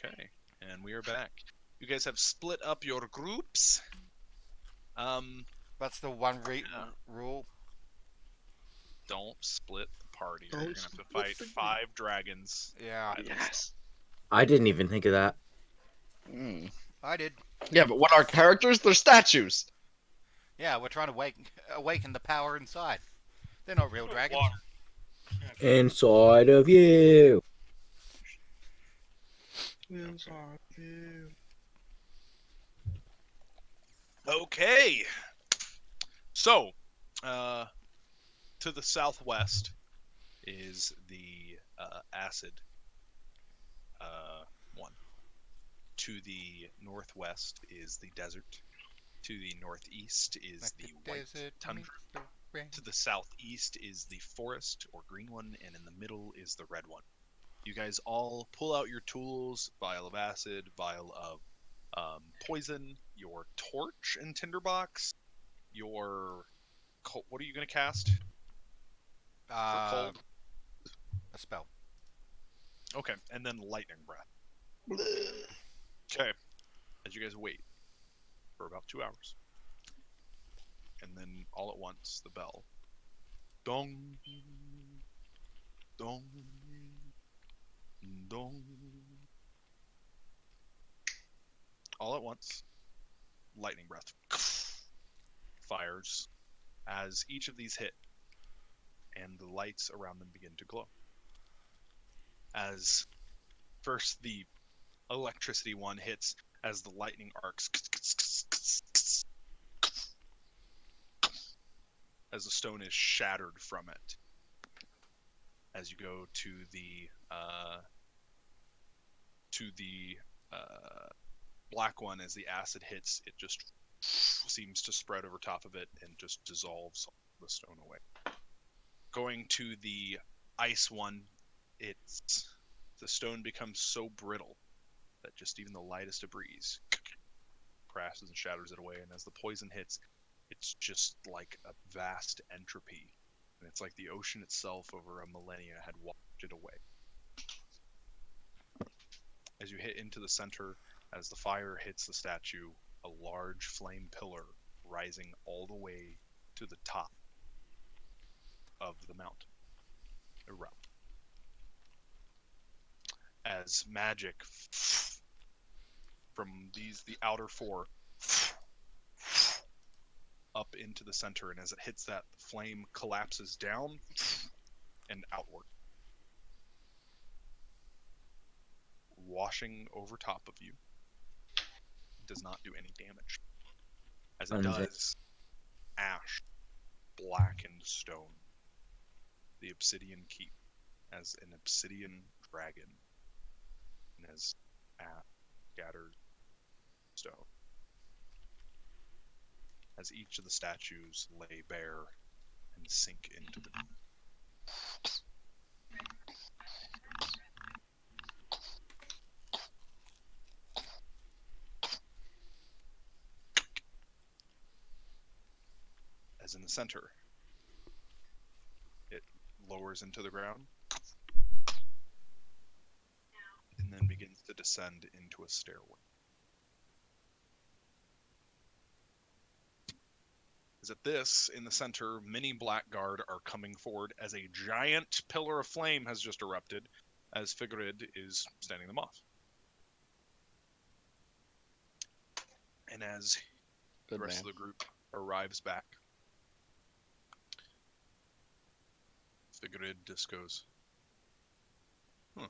Okay, and we are back. You guys have split up your groups. Um, That's the one uh, rule. don't split the party, or you're Don't gonna have to split fight the 5 dragons Yeah, by themselves. Yes. I didn't even think of that. Mm. I did. Yeah, but what are characters? They're statues. Yeah, we're trying to awaken the power inside. They're not real Oh, dragons. water. Inside of you. Inside you. Okay, so to the southwest is the acid one. To the northwest is the desert. To the northeast is Like the the white desert tundra. meets the rain. To the southeast is the forest or green one, and in the middle is the red one. You guys all pull out your tools: vial of acid, vial of poison, your torch and tinderbox, your what are you gonna cast for Uh, cold? a spell. Okay, and then lightning breath. Bleh. Okay, as you guys wait for about 2 hours, and then all at once the bell, dong, dong, dong. All at once, lightning breath fires as each of these hit, and the lights around them begin to glow. As first the electricity one hits, as the lightning arcs, as the stone is shattered from it. As you go to the black one, as the acid hits, it just seems to spread over top of it and just dissolves the stone away. Going to the ice one, it's the stone becomes so brittle that just even the lightest of breeze crashes and shatters it away. And as the poison hits, it's just like a vast entropy, and it's like the ocean itself over a millennia had washed it away. As you hit into the center, as the fire hits the statue, a large flame pillar rising all the way to the top of the mountain erupt. As magic from the outer four up into the center, and as it hits that, the flame collapses down and outward, washing over top of you. It does not do any damage. As it Cleansing. does, ash, blackened stone, the obsidian keep, as an obsidian dragon, and as ash scatters stone. As each of the statues lay bare and sink into the as in the center, it lowers into the ground and then begins to descend into a stairway. As at this, in the center, many Blackguard are coming forward as a giant pillar of flame has just erupted, as Figurid is standing them off. And as Good the rest man. of the group arrives back, Figurid just goes, huh,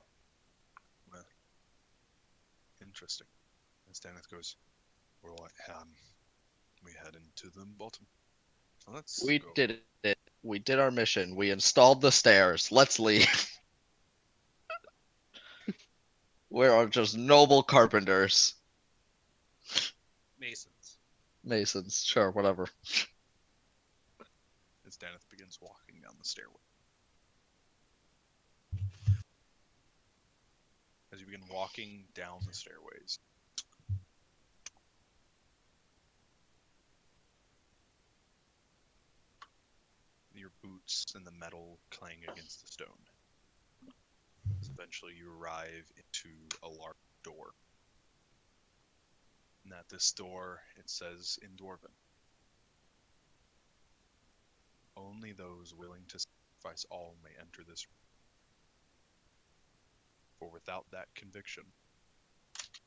well, interesting. And Stanith goes, well, we head into the bottom. So let's We go. did it. We did our mission. We installed the stairs. Let's leave. We are just noble carpenters. Masons. Masons. Sure, whatever. As Stanith begins walking down the stairway. As you begin walking down the stairways, your boots and the metal clang against the stone. As eventually you arrive into a large door. And at this door, it says in Dwarven, only those willing to sacrifice all may enter this room. For without that conviction,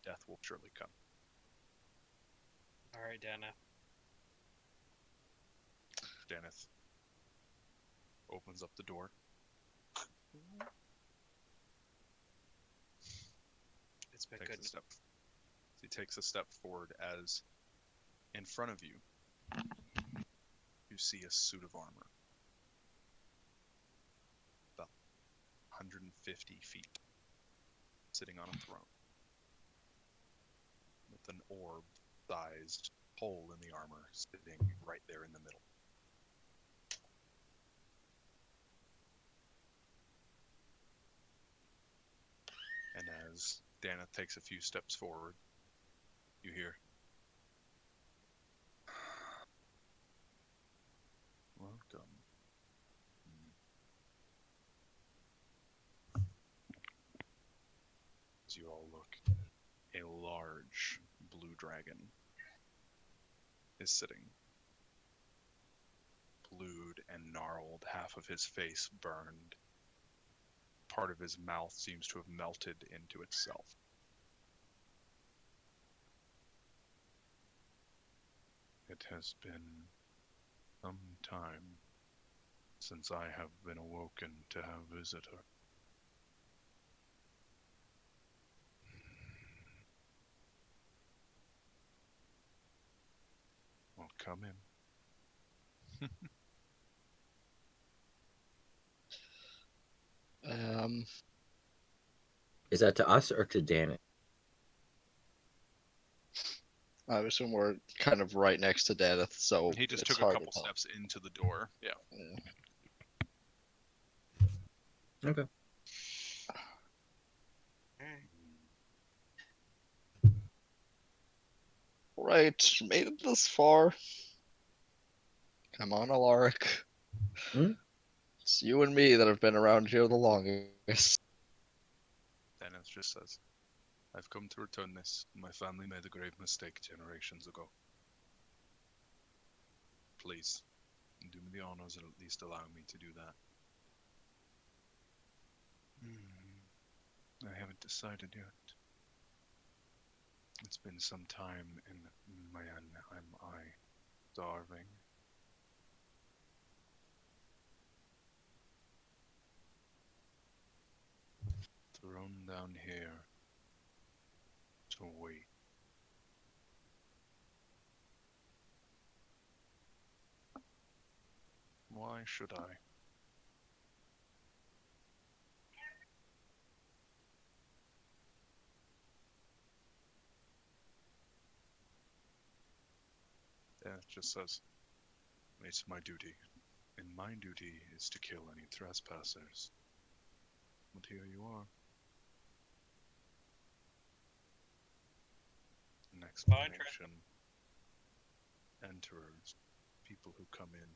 death will surely come. All right, Dana. Daneth opens up the door. It's been Takes good. a step. He takes a step forward as in front of you, you see a suit of armor. About 150 feet. Sitting on a throne. With an orb-sized hole in the armor sitting right there in the middle. And as Dana takes a few steps forward, you hear, welcome. As you all look, a large blue dragon is sitting. Blued and gnarled, half of his face burned. Part of his mouth seems to have melted into itself. It has been some time since I have been awoken to have visitor. Well, come in. Is that to us or to Danny? I assume we're kind of right next to Daneth, so He just it's took a hard to couple tell. steps into the door. Yeah. Yeah. Okay. Right, made it this far. Come on, Alaric. Hmm? It's you and me that have been around here the longest. Dennis just says, I've come to return this. My family made a grave mistake generations ago. Please, do me the honors and at least allow me to do that. I haven't decided yet. It's been some time, and man, am I starving. Thrown down here to wait. Why should I? Yeah, it just says, it's my duty, and my duty is to kill any trespassers. But here you are. An explanation. Enterers, people who come in.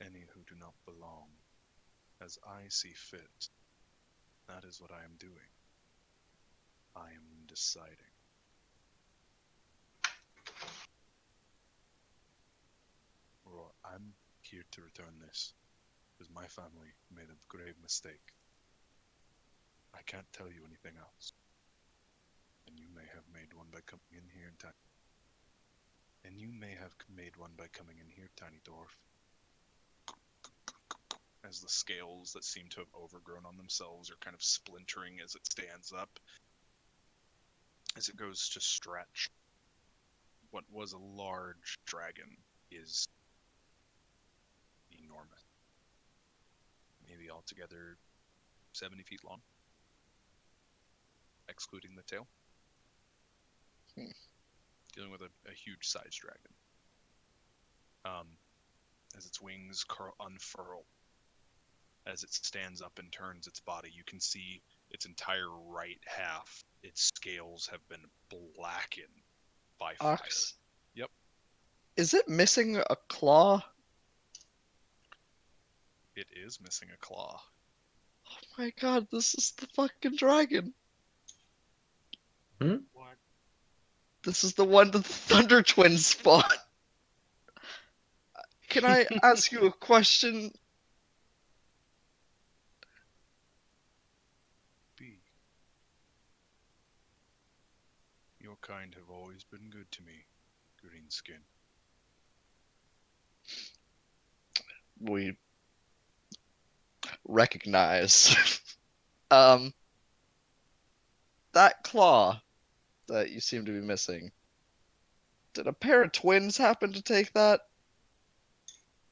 Any who do not belong, as I see fit. That is what I am doing. I am deciding. Or I'm here to return this, because my family made a grave mistake. I can't tell you anything else. And you may have made one by coming in here, Tiny Dwarf. As the scales that seem to have overgrown on themselves are kind of splintering as it stands up. As it goes to stretch, what was a large dragon is enormous. Maybe altogether 70 feet long, excluding the tail. Dealing with a huge sized dragon. As its wings unfurl, as it stands up and turns its body, you can see its entire right half, its scales have been blackened by fire. Ox. Yep. Is it missing a claw? It is missing a claw. my god, this is the fucking dragon. What? This is the one that the Thunder Twins fought. Can I ask you a question? B. Your kind have always been good to me, Greenskin. We recognize. That claw that you seem to be missing. Did a pair of twins happen to take that?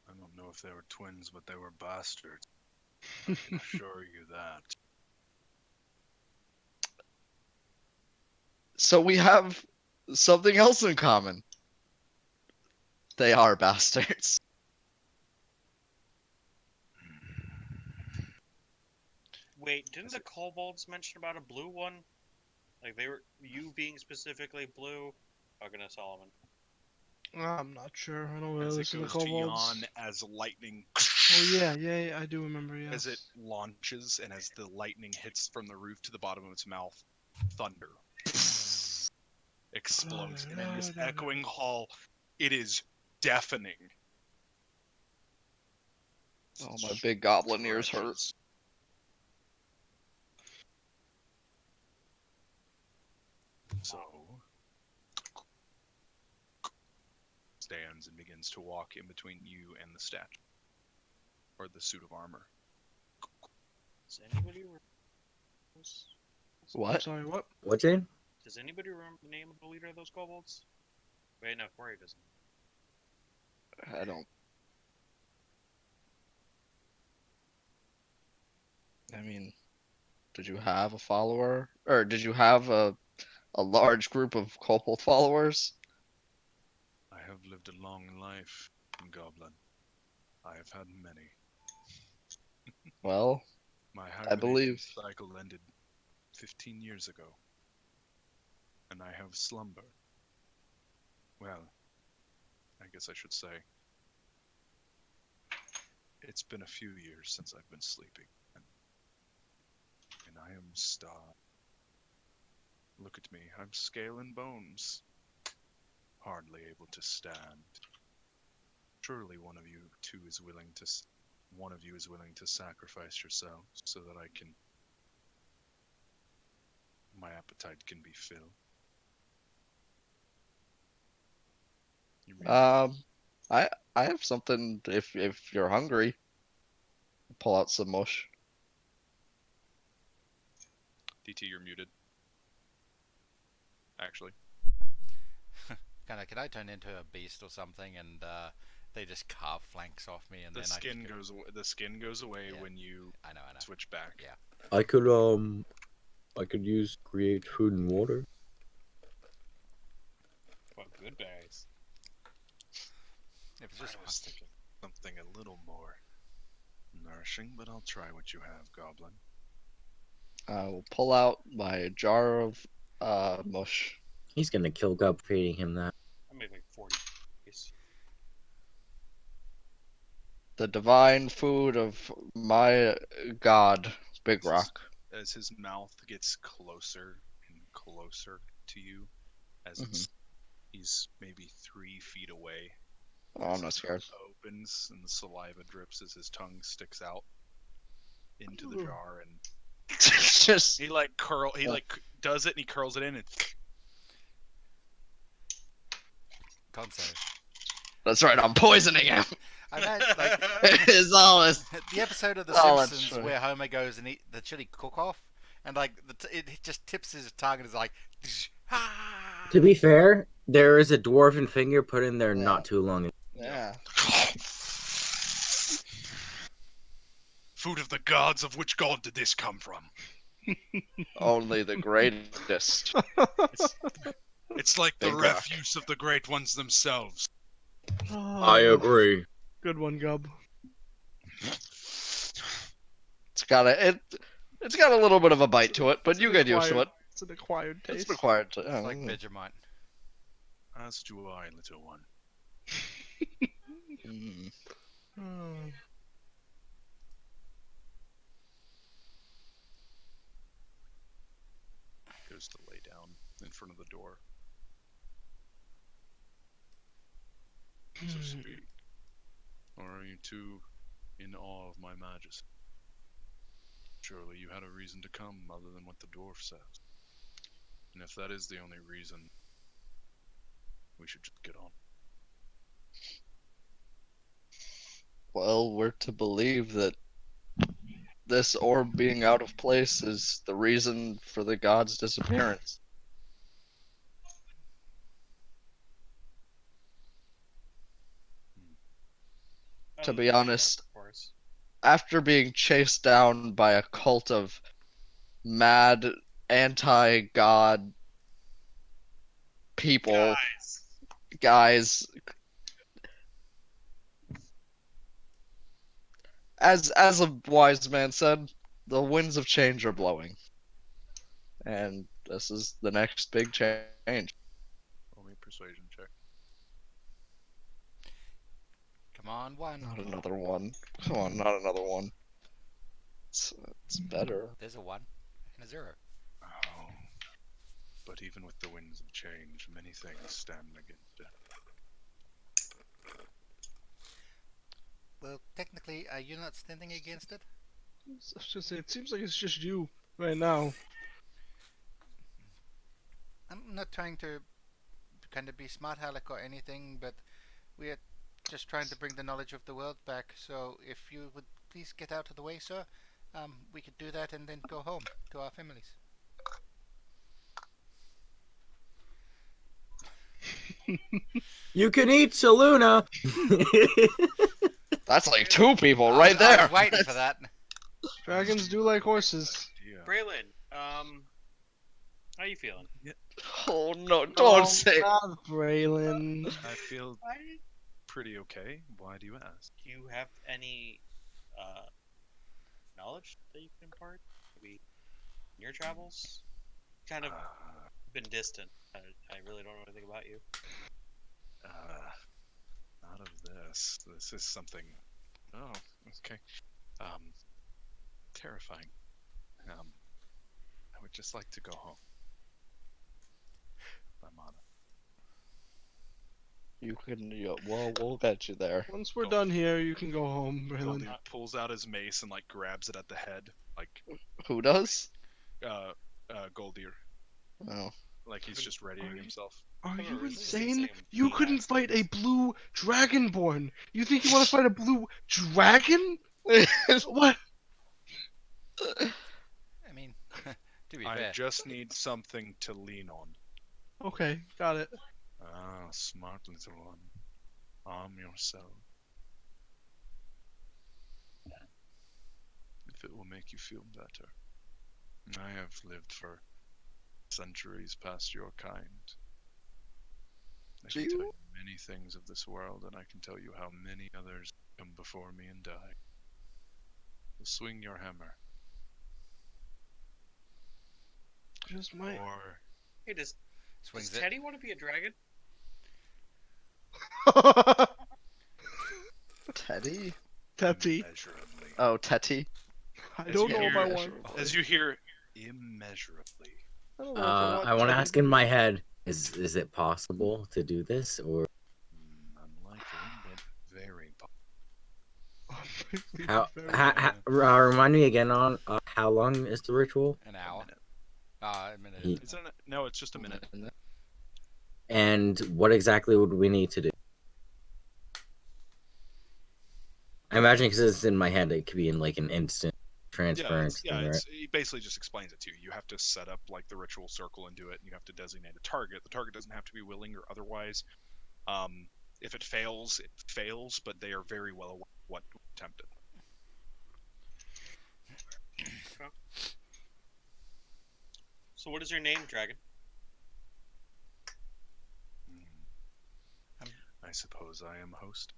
I don't know if they were twins, but they were bastards. I can assure you that. So we have something else in common. They are bastards. Wait, didn't the kobolds mention about a blue one? Like they were you being specifically blue? Talking to Solomon. I'm not sure. I don't really As it listen to goes to kobolds. yawn as lightning Oh yeah, I do remember. Yeah. as it launches and as the lightning hits from the roof to the bottom of its mouth, thunder explodes. And in this echoing hall, it is deafening. Oh, my big goblin ears hurt. So stands and begins to walk in between you and the statue, or the suit of armor. Does anybody remember? I'm What? sorry. What? What's in? Does anybody remember the name of the leader of those kobolds? Wait, no, Corey doesn't. I don't. I mean, did you have a follower? Or did you have a large group of kobold followers? I have lived a long life, Goblin. I have had many. Well, My I believe. cycle ended 15 years ago, and I have slumber. Well, I guess I should say, it's been a few years since I've been sleeping, and I am starved. Look at me, I'm scale and bones, hardly able to stand. Surely one of you is willing to sacrifice yourselves so that my appetite can be filled. You mean- I have something if you're hungry. Pull out some mush. DT, you're muted. Actually, Can I turn into a beast or something and they just carve flanks off me and the then I skin just go, goes away. The skin goes away Yeah. when you I know. switch back. Yeah. I could use create food and water. Well, good berries. If it's just I was thinking something a little more nourishing, but I'll try what you have, Goblin. I will pull out my jar of mush. He's gonna kill Gub feeding him that. I made like 40 days. The divine food of my god, Big Rock. As his mouth gets closer and closer to you, as he's maybe 3 feet away. Oh, I'm as not his scared. mouth opens and the saliva drips as his tongue sticks out into the jar, and Just he does it and he curls it in and can't say. that's right. I'm poisoning him. I meant like It's all this. the episode of The Oh, that's Simpsons true. where Homer goes and eat the chili cook-off, and like it just tips his tongue and is like. To be fair, there is a dwarven finger put in there Yeah. not too long ago. Yeah. food of the gods. Of which god did this come from? Only the greatest. It's like the Big Rock. refuse of the great ones themselves. I agree. Good one, Gub. It's got a little bit of a bite to it, but It's you an get used to it. acquired- It's an acquired taste. It's required to. It's like Vegemite. As do I, little one. Mm. Hmm. to lay down in front of the door. So speak. Or are you too in awe of my majesty? Surely you had a reason to come other than what the dwarf says. And if that is the only reason, we should just get on. Well, we're to believe that this orb being out of place is the reason for the god's disappearance. To be honest, Of course. after being chased down by a cult of mad anti-god people, guys, as a wise man said, the winds of change are blowing, and this is the next big change. Roll me a persuasion check. Come on, one. Not another one. Come on, not another one. It's better. There's a 1 and a 0. Oh. But even with the winds of change, many things stand against it. Well, technically, are you not standing against it? I was just say, it seems like it's just you right now. I'm not trying to kind of be smart aleck or anything, but we're just trying to bring the knowledge of the world back. So if you would please get out of the way, sir, we could do that and then go home to our families. You can eat Saluna. That's like 2 people I right was- I there. was waiting for that. Dragons do like horses. Idea. Braylon, how you feeling? Oh no, don't Oh, say. not Braylon. I feel Why pretty okay. Why do you ask? do you have any knowledge that you can impart? Maybe in your travels? Kind of been distant. I really don't know anything about you. Not of this. This is something. Oh, okay. Terrifying. I would just like to go home. I'm on it. You can. Well, we'll get you there. Once we're Go. done here, you can go home, Braylon. Goldie pulls out his mace and like grabs it at the head, like Who does? Goldier, Oh. like he's just readying himself. Are Hold on, you is this insane? insane? You He couldn't has fight a these. blue dragonborn. You think you want to fight a blue dragon? What? I mean, to be I fair, just need something to lean on. Okay, got it. Ah, smart little one. Arm yourself. If it will make you feel better. I have lived for centuries past your kind. I Do can tell you? you many things of this world, and I can tell you how many others come before me and die. So swing your hammer, Just my. or Hey, does swings it. Teddy want to be a dragon? Teddy? Teppy. immeasurably. Oh, Tetty. I As don't you know if hear- I want. As you hear, immeasurably. I don't know if I want. I want to Teddy. ask in my head: is it possible to do this, or Unlikely, but very possible. remind me again on how long is the ritual? An hour. Minute. A minute. Ye- It's no, it's just a minute. And what exactly would we need to do? I imagine because it's in my head, it could be in like an instant transference thing, right? It basically just explains it to you. You have to set up like the ritual circle and do it, and you have to designate a target. The target doesn't have to be willing or otherwise. If it fails, it fails, but they are very well aware of what attempted. So what is your name, dragon? I suppose I am host.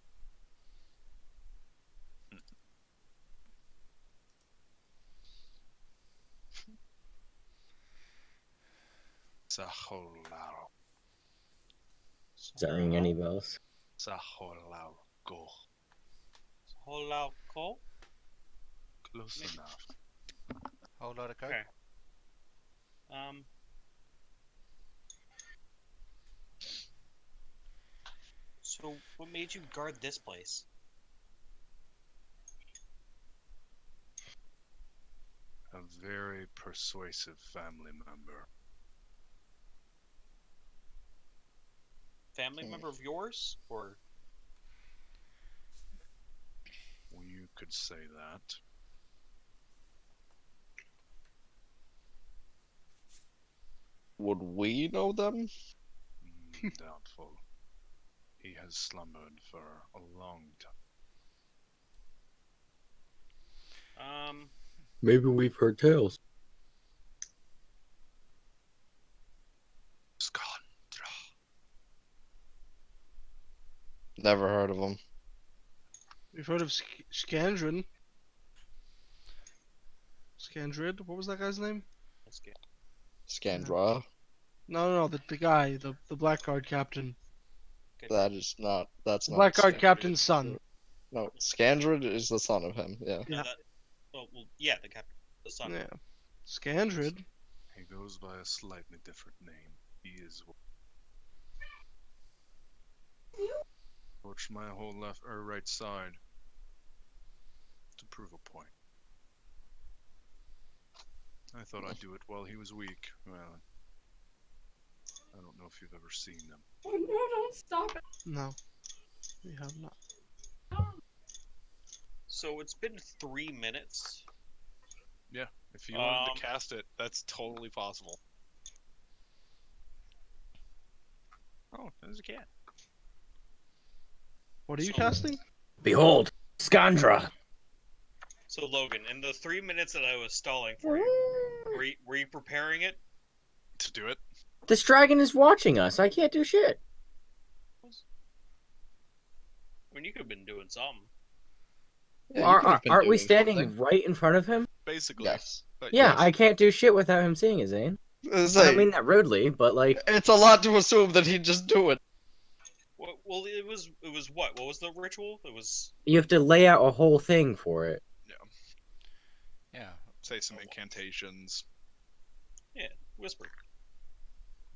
Saholao. Does that ring any bells? Saholao go. Holau Ko? Close enough. Whole lot of code. Okay. So, what made you guard this place? A very persuasive family member. Family member of yours, or Well, you could say that. Would we know them? Doubtful. He has slumbered for a long time. Maybe we've heard tales. Scandra. Never heard of them. We've heard of Scandrin. Scandrid? What was that guy's name? let's get Scandra. No, the guy, the Blackguard captain. That is not. That's The not. Blackguard Scandrid. captain's son. No, Scandrid is the son of him. Yeah. Yeah. well, yeah, the captain, the son. Yeah. Scandrid. He goes by a slightly different name. He is. Torched my whole left or right side to prove a point. I thought I'd do it while he was weak. Well, I don't know if you've ever seen them. Oh no, don't stop it. No. We have not. So it's been 3 minutes. If you wanted Um, to cast it, that's totally possible. Oh, there's a cat. What are you So- casting? Behold, Scandra. So Logan, in the 3 minutes that I was stalling for you, were you preparing it? To do it? This dragon is watching us. I can't do shit. I mean, you could have been doing something. Yeah, you could've been Aren't we doing standing something. right in front of him? Basically. Yes. But Yeah, yes. I can't do shit without him seeing it, Zane. It's, I like, don't mean that rudely, but like, it's a lot to assume that he'd just do it. Well, it was what? What was the ritual? It was you have to lay out a whole thing for it. Yeah. Say some incantations. whisper.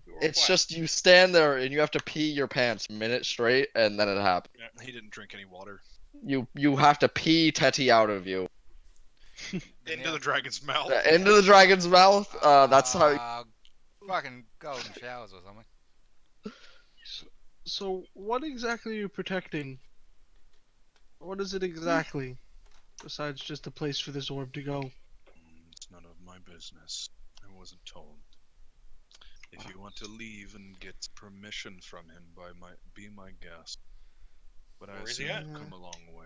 We were It's quiet. just you stand there and you have to pee your pants a minute straight, and then it happens. He didn't drink any water. You have to pee Teti out of you. Into the dragon's mouth. Into the dragon's mouth. That's how. Fucking golden showers or something. So, what exactly are you protecting? What is it exactly? Besides just a place for this orb to go. It's none of my business. I wasn't told. If you want to leave and get permission from him, be my guest. But I Where is he assume at? you've come a long way.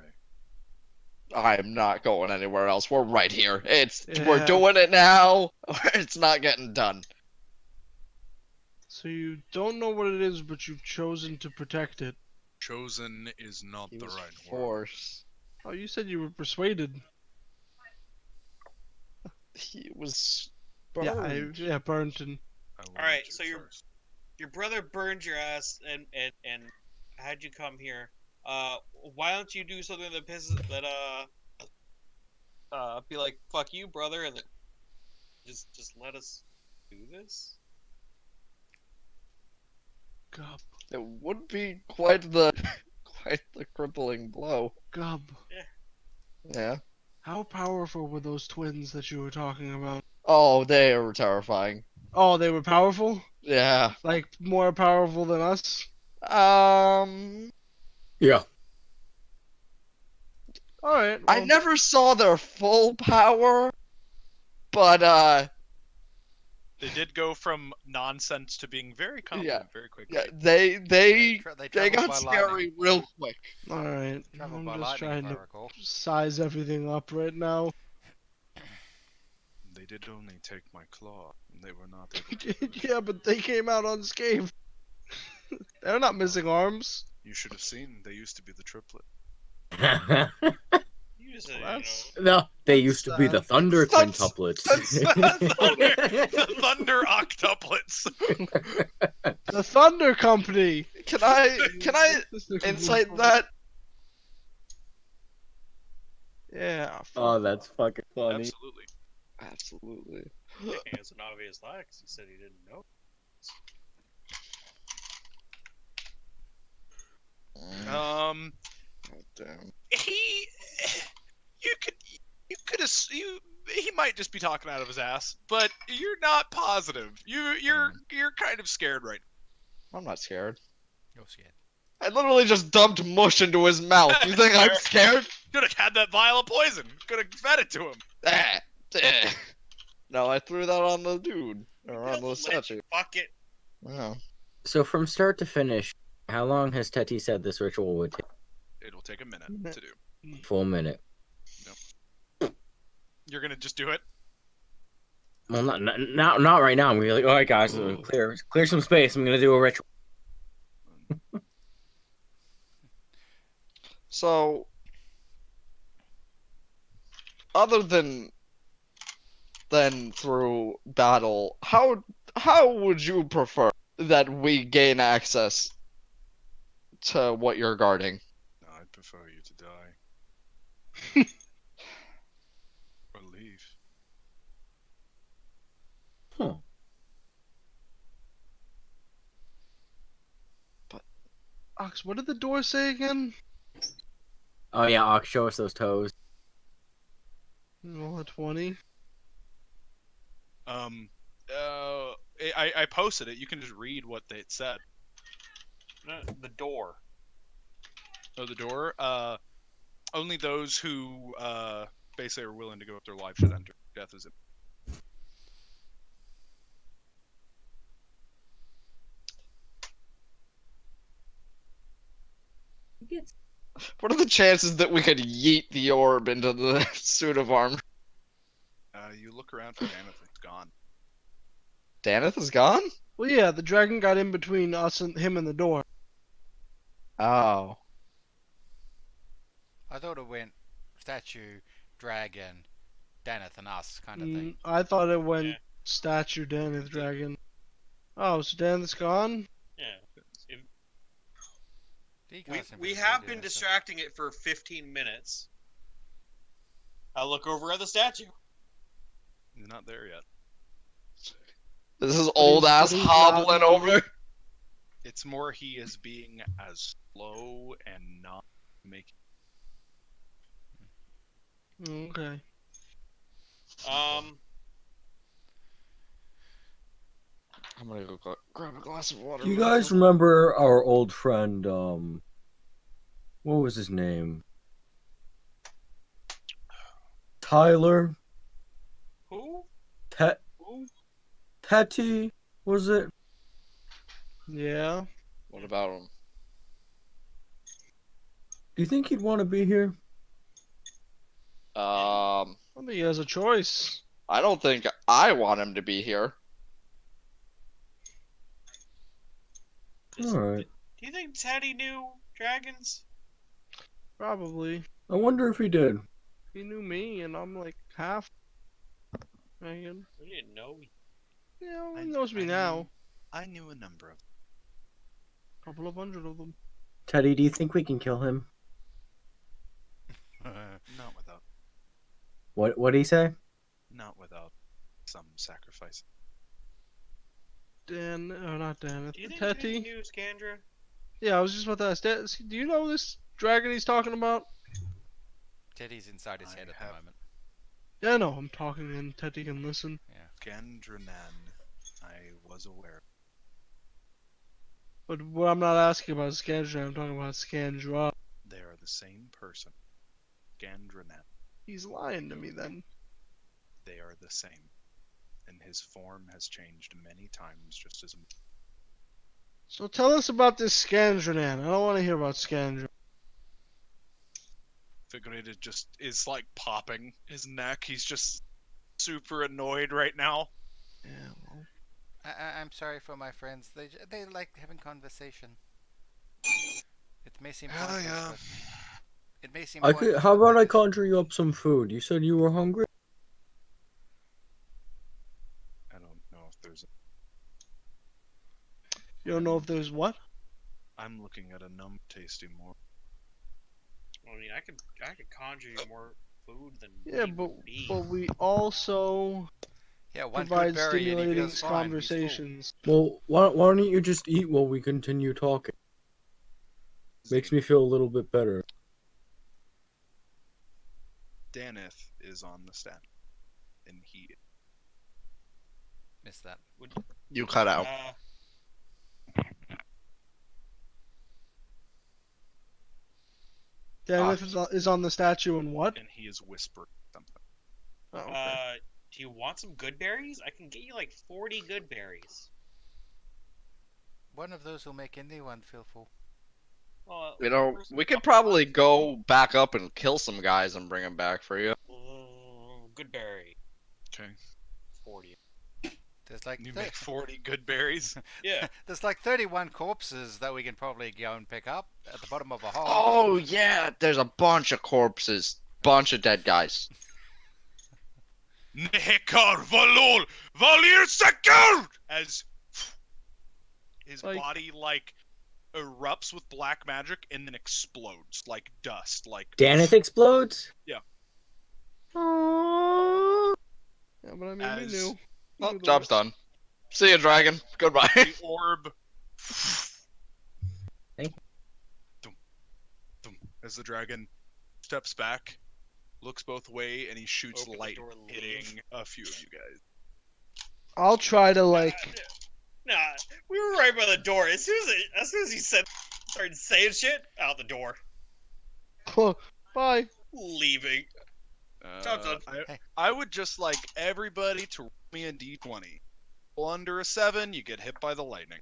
I'm not going anywhere else. We're right here. We're Yeah. doing it now. Or it's not getting done. So you don't know what it is, but you've chosen to protect it. Chosen is not He the was right word. forced. Oh, you said you were persuaded. He was. Yeah, burned. burnt and. I will Alright, meet you so you're- first. Your brother burned your ass and how'd you come here? Why don't you do something that pisses be like, fuck you, brother, and then just let us do this? Gub. It would be quite the crippling blow. Gub. Yeah. How powerful were those twins that you were talking about? Oh, they were terrifying. Oh, they were powerful? Yeah. Like, more powerful than us? Yeah. Alright. I never saw their full power, but They did go from nonsense to being very competent very quickly. yeah, they They they traveled got by scary lightning. real quick. Alright. Traveled I'm by just lightning, trying if I to recall. size everything up right now. They did only take my claw. And they were not able to. Yeah, but they came out unscathed. They're not missing arms. You should have seen. They used to be the triplet. You just Well, you that's- No, they used to be the Thunder That's- quintuplets. the Thunder Octuplets. The Thunder Company! Can I insight that? Yeah. Oh, that's fucking funny. Absolutely. Absolutely. He has an obvious lie because he said he didn't know. he might just be talking out of his ass, but you're not positive. You're kind of scared right I'm not scared. You're scared. I literally just dumped mush into his mouth. You think I'm scared? Could have had that vial of poison. Could have fed it to him. Ah, eh. No, I threw that on the dude. Or on the Let statue. you fuck it. Wow. So from start to finish, how long has Teti said this ritual would take? It'll take a minute to do. Full minute. You're gonna just do it? Well, not right now. I'm gonna be like, all right, guys, clear some space. I'm gonna do a ritual. So, other than through battle, how would you prefer that we gain access to what you're guarding? No, I'd prefer you to die. Or leave. Huh. Ox, what did the door say again? Oh yeah, Ox, show us those toes. Roll a 20. I posted it. You can just read what it said. No, the door. Oh, the door. Only those who basically are willing to give up their life should enter. Death is it. Gets What are the chances that we could yeet the orb into the suit of armor? You look around for Daneth. It's gone. Daneth is gone? Well, yeah, the dragon got in between us and him and the door. Oh. I thought it went statue, dragon, Daneth, and us kind of thing. I thought it went Yeah. statue, Daneth, dragon. Oh, so Daneth's gone? Yeah. If, You we guys seem we pretty have good been doing this stuff. distracting it for 15 minutes. I look over at the statue. He's not there yet. This is old ass but he's hobbling not over. It's more he is being as slow and not making. Okay. Um, I'm gonna go grab a glass of water. Do you guys remember our old friend? What was his name? Tyler. who? Teti, was it? Yeah. What about him? Do you think he'd want to be here? I think he has a choice. I don't think I want him to be here. Is- All right. Do you think Teddy knew dragons? Probably. I wonder if he did. He knew me, and I'm like half. Dragon. We didn't know. Yeah, he knows me now. I knew a number of. Couple of hundred of them. Teddy, do you think we can kill him? Not without. What did he say? Not without some sacrifice. Not Dan. Do you think Teddy Teti. knew Scandra? Yeah, I was just about to ask. Do you know this dragon he's talking about? Teddy's inside his I head at have- the moment. Yeah, no, I'm talking and Teti can listen. Gandranan, I was aware. But what I'm not asking about is Scandra, I'm talking about Scandra. They are the same person. Gandranan. He's lying to me then. They are the same. And his form has changed many times just as. So tell us about this Scandranan. I don't want to hear about Scandra. Figurated just is like popping his neck. He's just super annoyed right now. Yeah, well. I'm sorry for my friends. They like having conversation. It may seem Oh, pointless, yeah. but it may seem I could. pointless, How but about I it is. conjure you up some food? You said you were hungry. I don't know if there's. You don't know if there's what? I'm looking at a numb tasting more. I mean, I could conjure you more food than Yeah, we but would need. we also Yeah, one provide good berry and he stimulating feels fine. He's full. conversations. Well, why don't you just eat while we continue talking? Makes me feel a little bit better. Daneth is is on the stand, and he Missed that. You cut out. Dennis is on the statue and what? is whispering something. Oh, okay. Do you want some good berries? I can get you like 40 good berries. One of those will make anyone feel full. Well, You know, first- we could probably go back up and kill some guys and bring them back for you. Good berry. Okay. 40. There's like You make 40 good berries. Yeah. there's like 31 corpses that we can probably go and pick up at the bottom of a hole. Oh yeah, there's a bunch of corpses, bunch of dead guys. Nehekar Valol Valir Sekir! As his Like- body like erupts with black magic and then explodes like dust. Like Daneth explodes? Yeah. Aww. Yeah, but I mean, we as- knew. Well, job's done. See ya, dragon. Goodbye. the orb. Thank Dum, dum, as the dragon steps back, looks both way, and he shoots Open the light, door, leave. hitting a few of you guys. I'll try to like. Nah, we were right by the door. As soon as he started saying shit, out the door, Bye. leaving. Job's done. I would just like everybody to roll me a d20. Well, under a 7, you get hit by the lightning.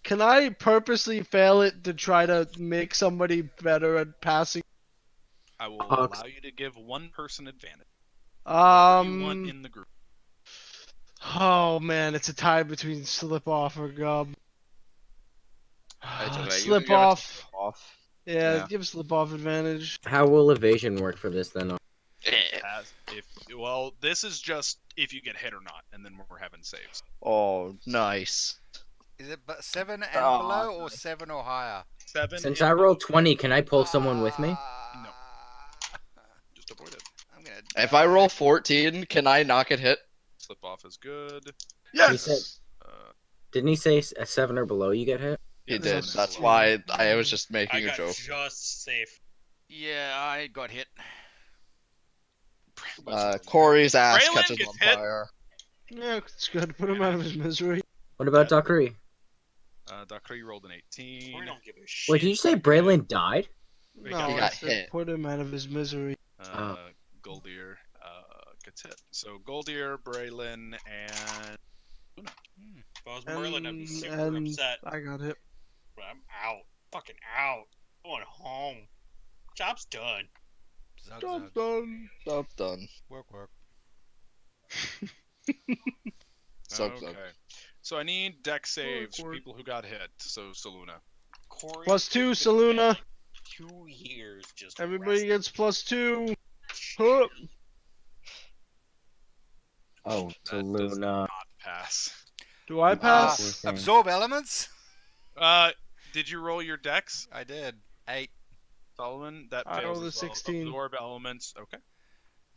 Can I purposely fail it to try to make somebody better at passing? I will Ox. allow you to give one person advantage. Whoever you want Um. in the group. Oh man, it's a tie between slip off or gub. It's okay, you Slip give it to off. Off. Yeah, Yeah. give slip off advantage. How will evasion work for this then? Well, this is just if you get hit or not, and then we're having saves. Oh, nice. Is it 7 and Oh, below or 7 or higher? 7. Since I rolled 20, can I pull someone with me? No. Just avoid it. I'm gonna If I roll die. 14, can I not get hit? Slip off is good. Yes. Didn't he say a 7 or below you get hit? He Yeah, did. seven That's is why I was just I making a got joke. just safe. Yeah, I got hit. Corey's ass Braylon catches gets on hit. fire. Yeah, it's good. Put him out of his misery. What about Dockery? Dakri rolled an 18. We don't give a shit. Wait, did you say Braylon died? We No, got- He I got said hit. put him out of his misery. Goldier gets hit. So Goldier, Braylon, and If I was Merlin, I'd be super And upset. I got hit. But I'm out. Fucking out. Going home. Job's done. Zug, Job zug. done. Job done. Work, work. Sub okay. sub. So I need deck saves for Awkward. people who got hit. So Saluna. Corey +2, has been Saluna. dead 2 years just Everybody resting. gets +2. Hup. Oh, That does Luna. not pass. Do I pass? thing. Absorb elements? Did you roll your decks, I did. 8. Solomon? That I fails rolled a as well. 16. Absorb elements. Okay.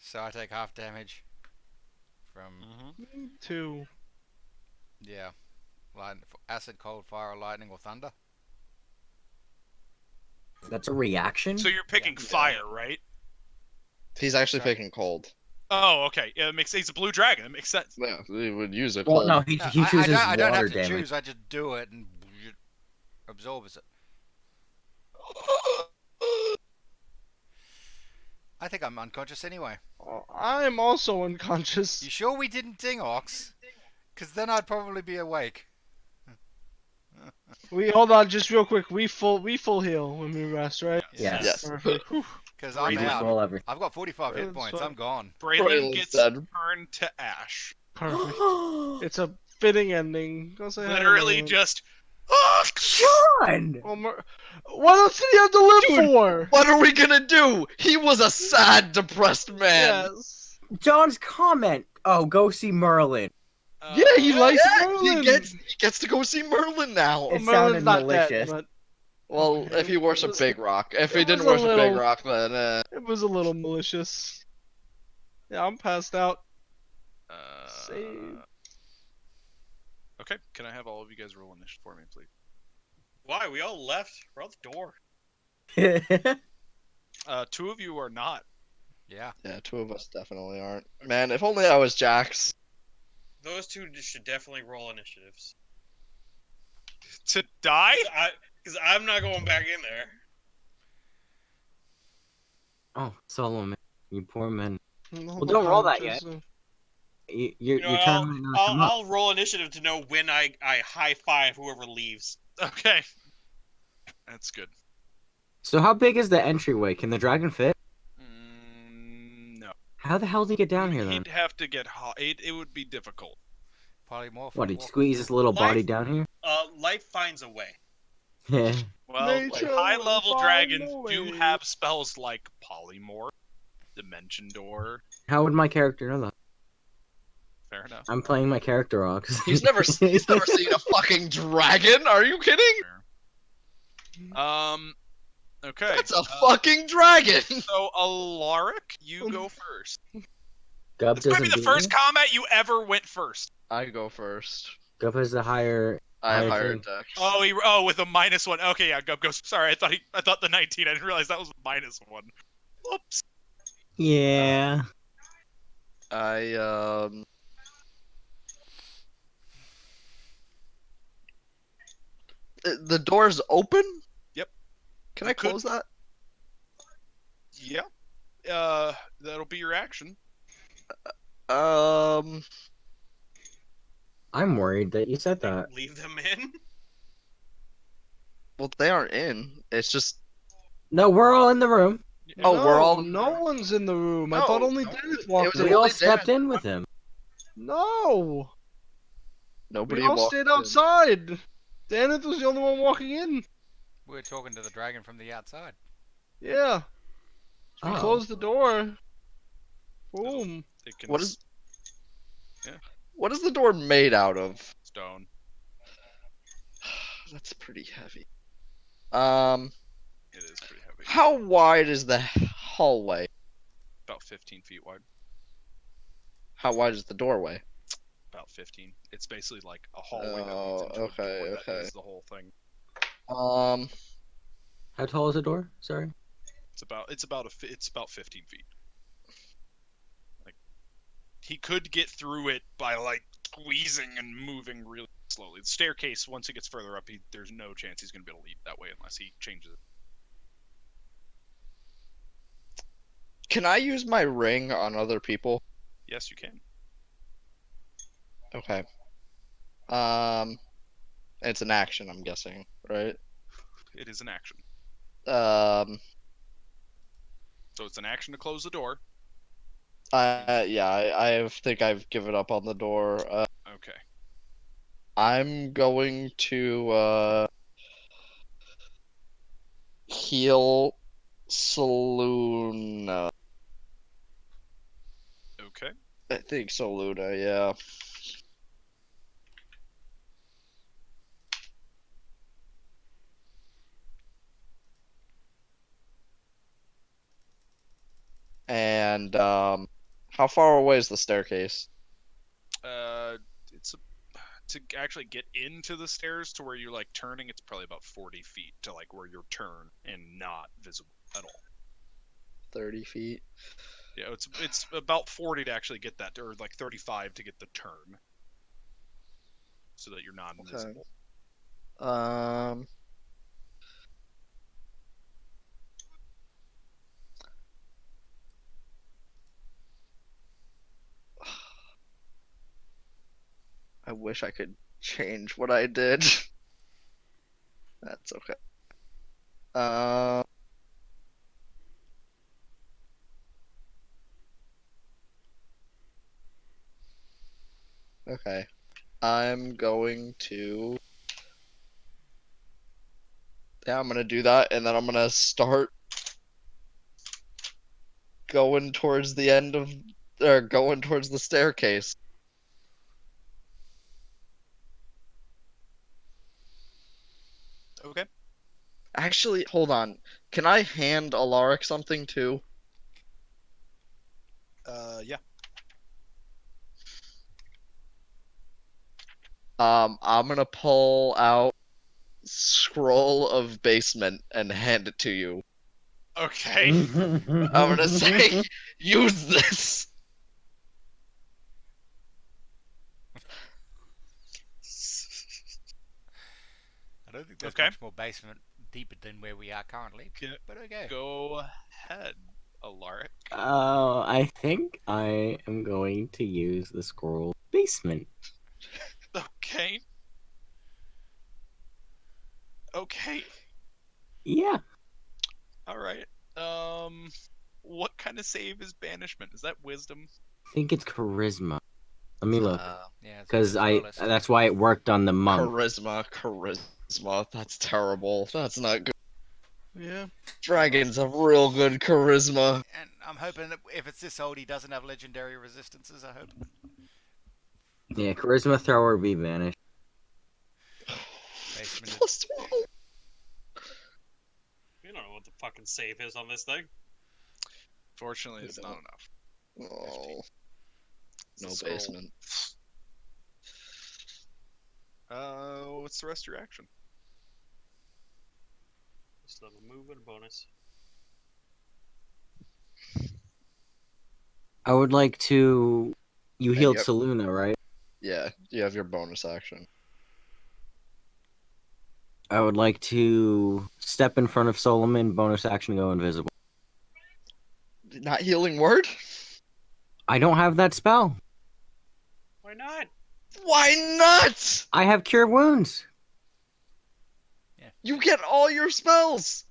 So I take half damage from, Mm-hmm. 2. yeah, acid, cold, fire, lightning, or thunder. That's a reaction? So you're picking fire, right? He's actually Sorry. picking cold. Oh, okay. Yeah, it makes he's a blue dragon. It makes sense. Yeah, he would use it. Well, cold. no, he No, chooses I don't water have to damage. choose, I just do it and it absorbs it. I think I'm unconscious anyway. I'm also unconscious. You sure we didn't ding Ox? Because then I'd probably be awake. We hold on just real quick. We full heal when we rest, right? Yes. Yes. Perfect. Whew. Because I'm Really out. Roll every- I've got 45 hit That's points. fine. I'm gone. Braylon Braylon's gets dead. turned to ash. Perfect. It's a fitting ending. Go say hi to Literally Merlin. just. John! Well, what else did he have to live Dude. for? What are we gonna do? He was a sad, depressed man. Yes. John's comment. Oh, go see Merlin. Yeah, he likes Yeah, Merlin. he gets to go see Merlin now. It Merlin's sounded not malicious. Dead, Well, if he worshipped was- Big Rock. If it he didn't was a worship Big little- Rock, then but it was a little malicious. Yeah, I'm passed out. Save. Okay, can I have all of you guys roll initiative for me, please? Why? We all left. We're out the door. 2 of you are not. Yeah. Yeah, two of us definitely aren't. Man, if only I was Jax. Those two should definitely roll initiatives. To die? Because I'm not going back in there. Oh, Solomon, you poor man. Well, don't roll that yet. Your turn might not come up. I'll roll initiative to know when I high five whoever leaves. Okay. That's good. So how big is the entryway? Can the dragon fit? No. How the hell did he get down here then? He'd have to get hot. It would be difficult. Polymorph. What, he'd walk squeeze his little body Life- down here? Life finds a way. Yeah. Well, Nature high-level will dragons find a do way. have spells like Polymorph, Dimension Door. How would my character know that? Fair enough. I'm playing my character Ox. He's never seen a fucking dragon. Are you kidding? Okay. That's a fucking dragon. So, Alaric, you go first. Gub This might be doesn't the beat first me? combat you ever went first. I go first. Gub has the higher. I have Higher higher thing. dex. With a -1. Okay, yeah, Gub goes. Sorry, I thought the 19. I didn't realize that was a -1. Whoops. Yeah. The door's open? Yep. Can You I could- close that? Yeah. That'll be your action. Um, I'm worried that you said that. Leave them in. well, they aren't in. It's just No, we're all in the room. Oh, we're all- No one's in the room. I No, thought only no, Dennis it walked was in. We all only stepped Dennis. in with him. No, nobody we all walked stayed in. outside. Dennis was the only one walking in. We're talking to the dragon from the outside. Yeah. We Oh. closed the door. Boom. It can What is the door made out of? stone. That's pretty heavy. It is pretty heavy. How wide is the hallway? About 15 feet wide. How wide is the doorway? About 15. It's basically like a hallway that Oh, leads into okay, a door that okay. is the whole thing. How tall is the door? Sorry. It's about 15 feet. Like he could get through it by like squeezing and moving really slowly. The staircase, once it gets further up, there's no chance he's gonna be able to leave that way unless he changes it. Can I use my ring on other people? Yes, you can. Okay. It's an action, I'm guessing, right? It is an action. Um, So it's an action to close the door. yeah, I think I've given up on the door. Okay. I'm going to heal Saluna. Okay. I think Saluna, yeah. And how far away is the staircase? It's to actually get into the stairs to where you're like turning. It's probably about 40 feet to like where you're turned and not visible at all. 30 feet. Yeah, it's about 40 to actually get that, or like 35 to get the turn, so that you're not invisible. Um. I wish I could change what I did. That's okay. Okay. I'm going to. Yeah, I'm gonna do that, and then I'm gonna start going towards the end of, or going towards the staircase. Okay. Actually, hold on. Can I hand Alaric something too? Yeah. I'm gonna pull out Scroll of Basement and hand it to you. Okay. I'm gonna say, use this. I don't think there's Okay. much more basement deeper than where we are currently. Yeah. But okay. Go ahead, Alaric. I think I am going to use the scroll basement. Okay. Okay. Yeah, All right. What kind of save is banishment? Is that wisdom? I think it's charisma. Let me look, Yeah, it's because the lowest. that's why it worked on the monk. Charisma. That's terrible. That's not good. Yeah. Dragons have real good charisma. And I'm hoping that if it's this old, he doesn't have legendary resistances. I hope. Yeah, charisma thrower be banished. Basement. Plus 12. We don't know what the fucking save is on this thing. Fortunately, it's not enough. Oh, no So, basement. What's the rest of your action? Just a little move and a bonus. I would like to. You And healed yep. Saluna, right? Yeah, you have your bonus action. I would like to step in front of Solomon, bonus action, go invisible. Not healing word? I don't have that spell. Why not? Why not? I have cure wounds. You get all your spells.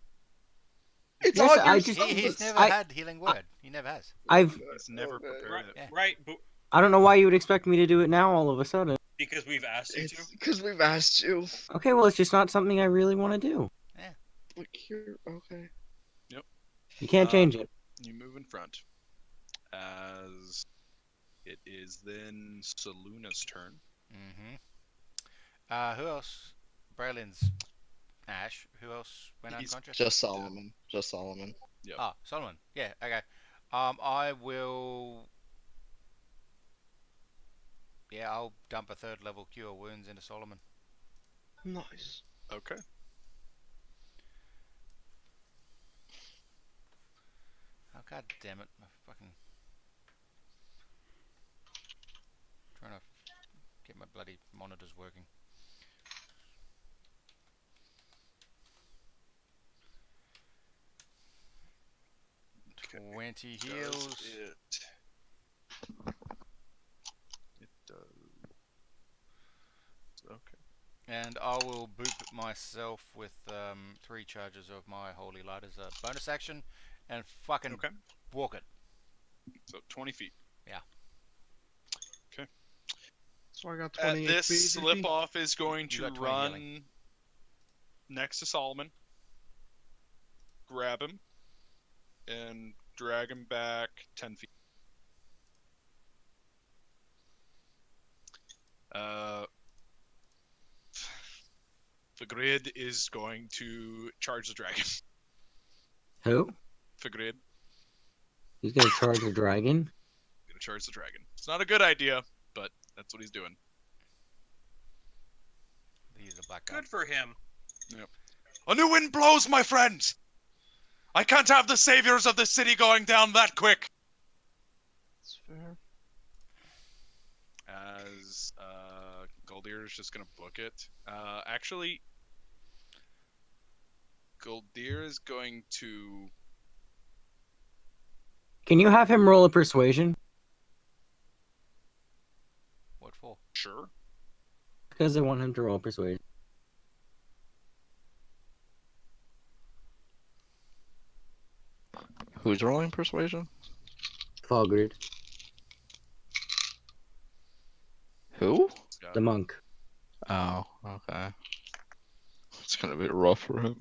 It's Yes, on your I just- He's spells. never I- had healing word. He never has. He's never Okay. prepared Right, it. right, but I don't know why you would expect me to do it now all of a sudden. because we've asked you to. It's because we've asked you. Okay, well, it's just not something I really want to do. But here, okay. You can't change it. You move in front. As it is then Saluna's turn. Mm-hmm. Who else? Braylon's Ash. Who else went He's unconscious? Just Solomon. Just Solomon. Ah, Solomon. Yeah. Okay. I will. Yeah, I'll dump a third level cure wounds into Solomon. Nice. Okay. Oh god damn it! My fucking trying to get my bloody monitors working. Okay. 20 Does heals. It does. Okay. And I will boop myself with 3 charges of my holy light as a bonus action, and fucking Okay. walk it. So 20 feet. So I got At 20 this HP. slip off is going You to got 20 run healing. next to Solomon, grab him, and drag him back 10 feet. Fagrid is going to charge the dragon. Who? Fagrid He's gonna charge a dragon? gonna charge the dragon. It's not a good idea, but that's what he's doing. He's a black guy. Good for him. A new wind blows, my friends! I can't have the saviors of the city going down that quick! That's fair. As Goldir is just gonna book it. Actually, Goldir is going to. Can you have him roll a persuasion? What for? Sure. Because I want him to roll persuasion. Who's rolling persuasion? Fogrid, Who? the monk. Oh, okay. It's gonna be rough for him.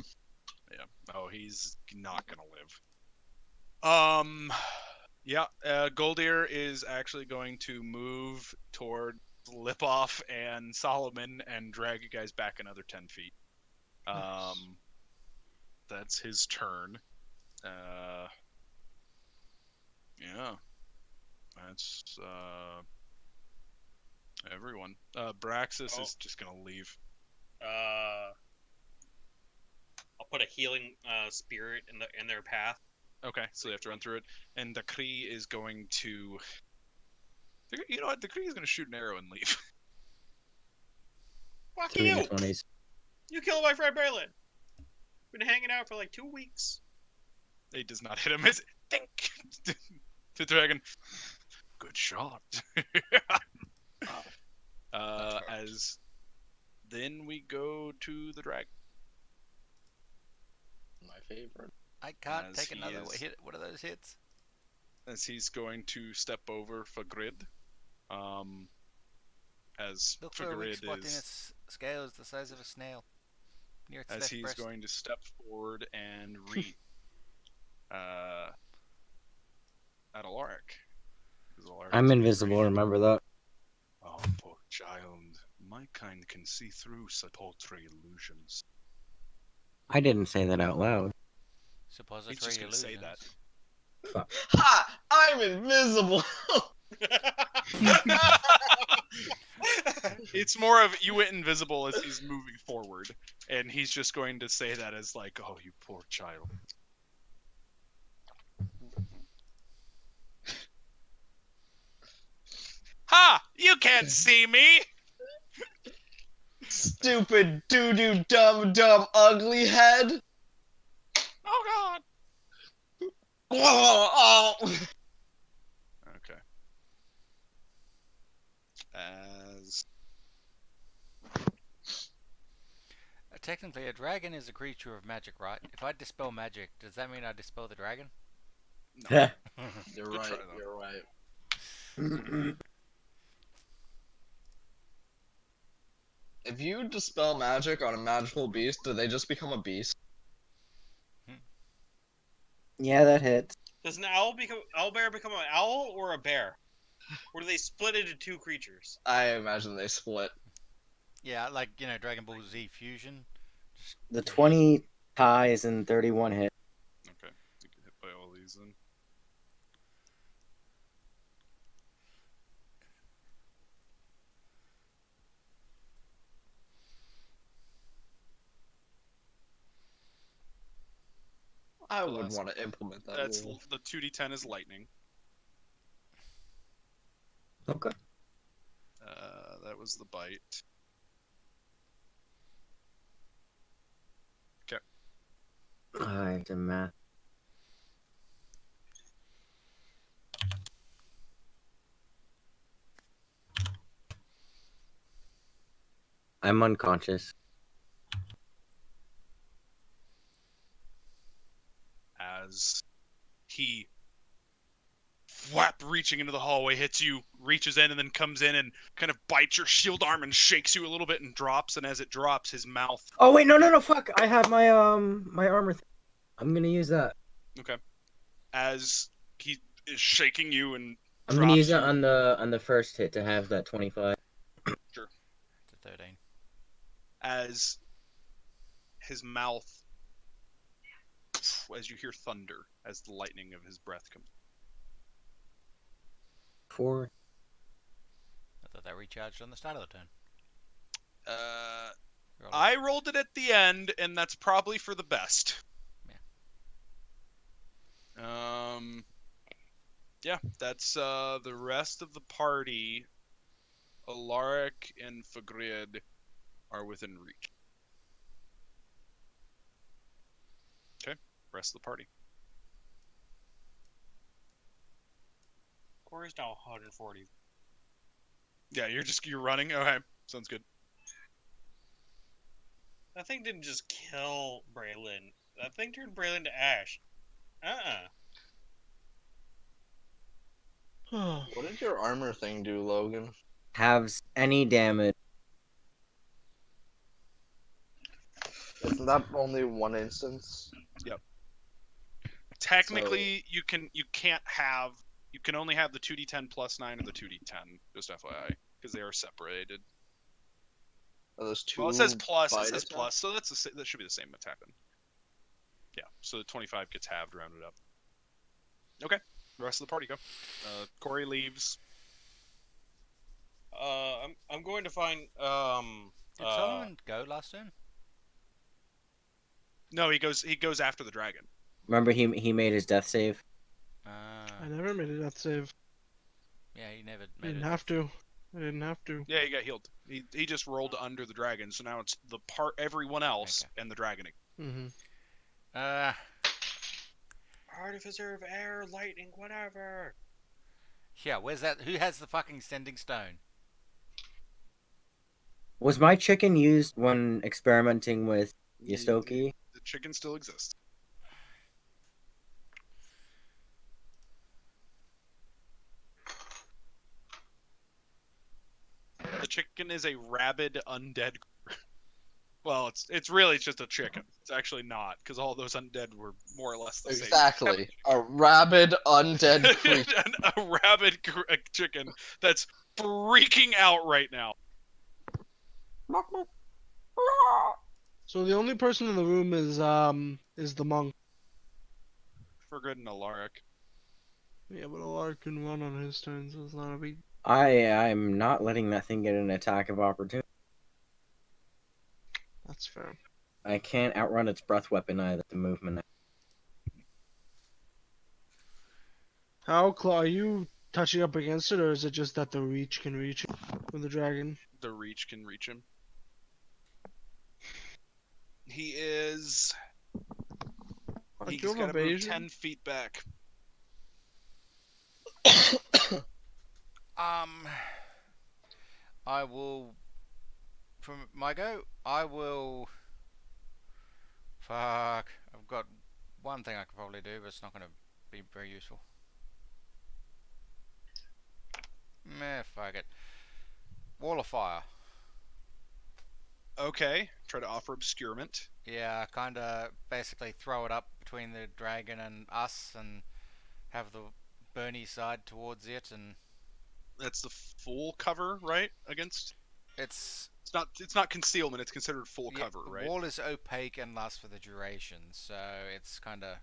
Yeah. Oh, he's not gonna live. Yeah. Goldir is actually going to move toward Lipoff and Solomon and drag you guys back another 10 feet. That's his turn. Yeah. That's everyone. Braxis Oh. is just gonna leave. I'll put a healing spirit in their path. Okay, so they have to run through it, and the Kree is going to. You know what? The Kree is going to shoot an arrow and leave. Fuck Two in the you! 20s. You killed my friend Braylon. Been hanging out for like 2 weeks. It does not hit him. It's think the dragon. Good shot. As then we go to the dragon. My favorite. I can't As take he another is- hit. What are those hits? As he's going to step over Fagrid. As Look for a weak Fagrid spot in is its scales the size of a snail. Near its as left he's breast. going to step forward and reach at Alaric. Because Alaric I'm is invisible, afraid. remember that? Oh, poor child. My kind can see through such paltry illusions. I didn't say that out loud. Suppository He's just gonna say illusions. that. Ha! I'm invisible. It's more of you went invisible as he's moving forward, and he's just going to say that as like, "Oh, you poor child." Ha! You can't see me. Stupid doo-doo dumb ugly head. Oh God. Oh. Okay. As Technically, a dragon is a creature of magic, right? If I dispel magic, does that mean I dispel the dragon? no. You're Good right. try, though. You're right. If you dispel magic on a magical beast, do they just become a beast? Yeah, that hits. Does an owlbear become an owl or a bear? Or do they split into 2 creatures? I imagine they split. Yeah, like, Dragon Ball Z Fusion. The 20 ties and 31 hit. Okay. You get hit by all these then. I The would last- want to implement that That's rule. the 2d10 is lightning. Okay. That was the bite. I did math. I'm unconscious. As he whap reaching into the hallway hits you, reaches in and then comes in and kind of bites your shield arm and shakes you a little bit and drops, and as it drops his mouth Oh wait, no, fuck! I have my my armor. I'm gonna use that. as he is shaking you and I'm gonna use drops that you. on the first hit to have that 25. To 13. As his mouth, as you hear thunder as the lightning of his breath comes. 4. I thought that recharged on the start of the turn. Roll it. I rolled it at the end, and that's probably for the best. Yeah, that's the rest of the party. Alaric and Fagrid are within reach. Okay, rest of the party. Corey's now 140. Yeah, you're running. Okay, sounds good. That thing didn't just kill Braylon. That thing turned Braylon to ash. What did your armor thing do, Logan? Halves any damage. Isn't that only one instance? Technically, you can only have the 2d10 plus 9 or the 2d10. Just FYI, because they are separated. Are those two? Well, it says plus. It bite says attacks? plus, so that should be the same attack then. Yeah, so the 25 gets halved, rounded up. Okay, the rest of the party go. Corey leaves. I'm going to find Did Solomon go last turn? No, he goes after the dragon. Remember, he made his death save. I never made a death save. Yeah, he never I made didn't it. have to. I didn't have to. Yeah, he got healed. He just rolled under the dragon, so now it's everyone else and the dragon. Mm-hmm. Artificer of air, lightning, whatever. Yeah, where's that? Who has the fucking sending stone? Was my chicken used when experimenting with Yostoki? The chicken still exists. The chicken is a rabid undead. Well, it's really just a chicken. It's actually not, because all those undead were more or less the same. Exactly. A rabid undead creature. A rabid chicken that's freaking out right now. So the only person in the room is the monk. For good and Alaric. Yeah, but Alar can run on his turn, so it's not a big. I'm not letting that thing get an attack of opportunity. That's fair. I can't outrun its breath weapon either. The movement. How are you touching up against it, or is it just that the reach can reach it with the dragon? The reach can reach him. He is. He's Your got to move evasion? 10 feet back. I will. From my go, I will. Fuck. I've got one thing I could probably do, but it's not going to be very useful. Meh, fuck it. Wall of fire. Okay. Try to offer obscurement. Yeah, kind of basically throw it up between the dragon and us, and have the Bernie side towards it, and That's the full cover, right? Against. it's It's not concealment. It's considered full yeah, cover, the right? wall is opaque and lasts for the duration, so it's kind of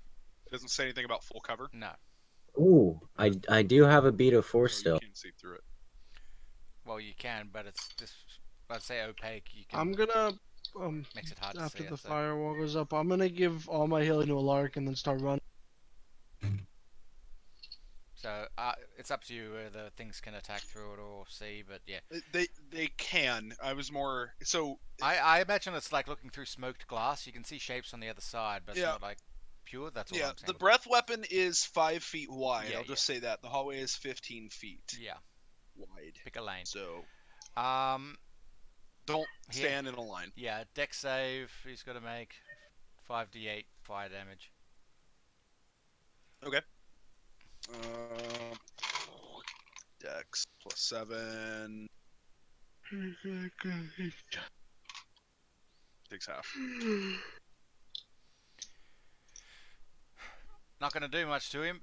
It doesn't say anything about full cover. no. Ooh, I do have a beat of Oh, 4 you still. can't see through it. Well, you can, but it's just let's say opaque. You can I'm gonna makes it hard to after see the it. So. firewall goes up, I'm gonna give all my healing to Alark and then start running. So it's up to you whether things can attack through it or see, but yeah. They can. I was more so. I imagine it's like looking through smoked glass. You can see shapes on the other side, but it's Yeah. not like pure. That's all Yeah, I'm saying. the breath weapon is 5 feet wide. Yeah, I'll just say that the hallway is 15 feet Yeah, wide. pick a lane. So Here. don't stand in a line. Yeah, deck save. He's got to make 5d8 fire damage. Dex +7 takes half. Not gonna do much to him.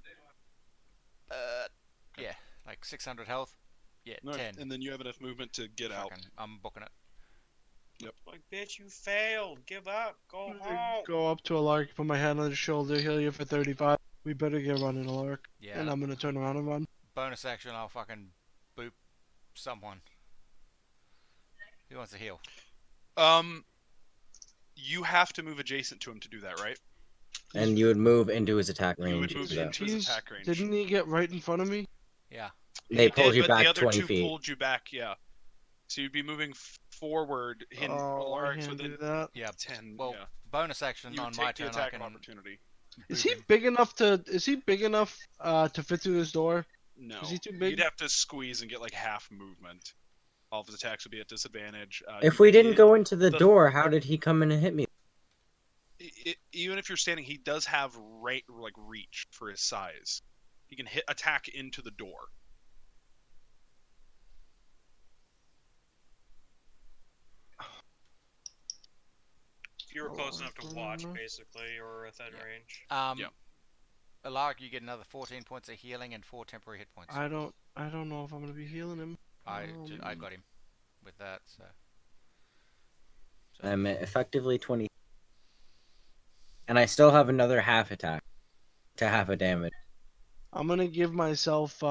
Yeah, like 600 health. Yeah, No, 10. and then you have enough movement to get out. Fucking, I'm booking it. Like, bitch, you failed. Give up. Go home. Go up to Alark, put my hand on his shoulder, heal you for 35. We better get running, Alark. Yeah. And I'm gonna turn around and run. Bonus action. I'll fucking boop someone. Who wants to heal? You have to move adjacent to him to do that, right? And you would move into his attack range. You would move for that. into his attack range. Didn't he get right in front of me? Yeah. They He pulled did, you but back the other 20 two feet. pulled you back, yeah. So you'd be moving forward. Oh, I Alaric's can't within do that. Yeah. 10. Well, yeah. bonus action You on would my take the turn. I attack can of opportunity. Is boop he him. big enough to? Is he big enough to fit through this door? No. Is he too big? You'd have to squeeze and get like half movement. All of his attacks would be at disadvantage. If you we didn't did- go into the the- door, how did he come in and hit me? even if you're standing, he does have reach for his size. He can attack into the door. If you were close enough to watch, Mhm. basically, or within Yeah. range. Yeah. Alaric, you get another 14 points of healing and 4 temporary hit points. I don't know if I'm gonna be healing him. I got him with that, so. I'm effectively 20. And I still have another half attack to half a damage. I'm gonna give myself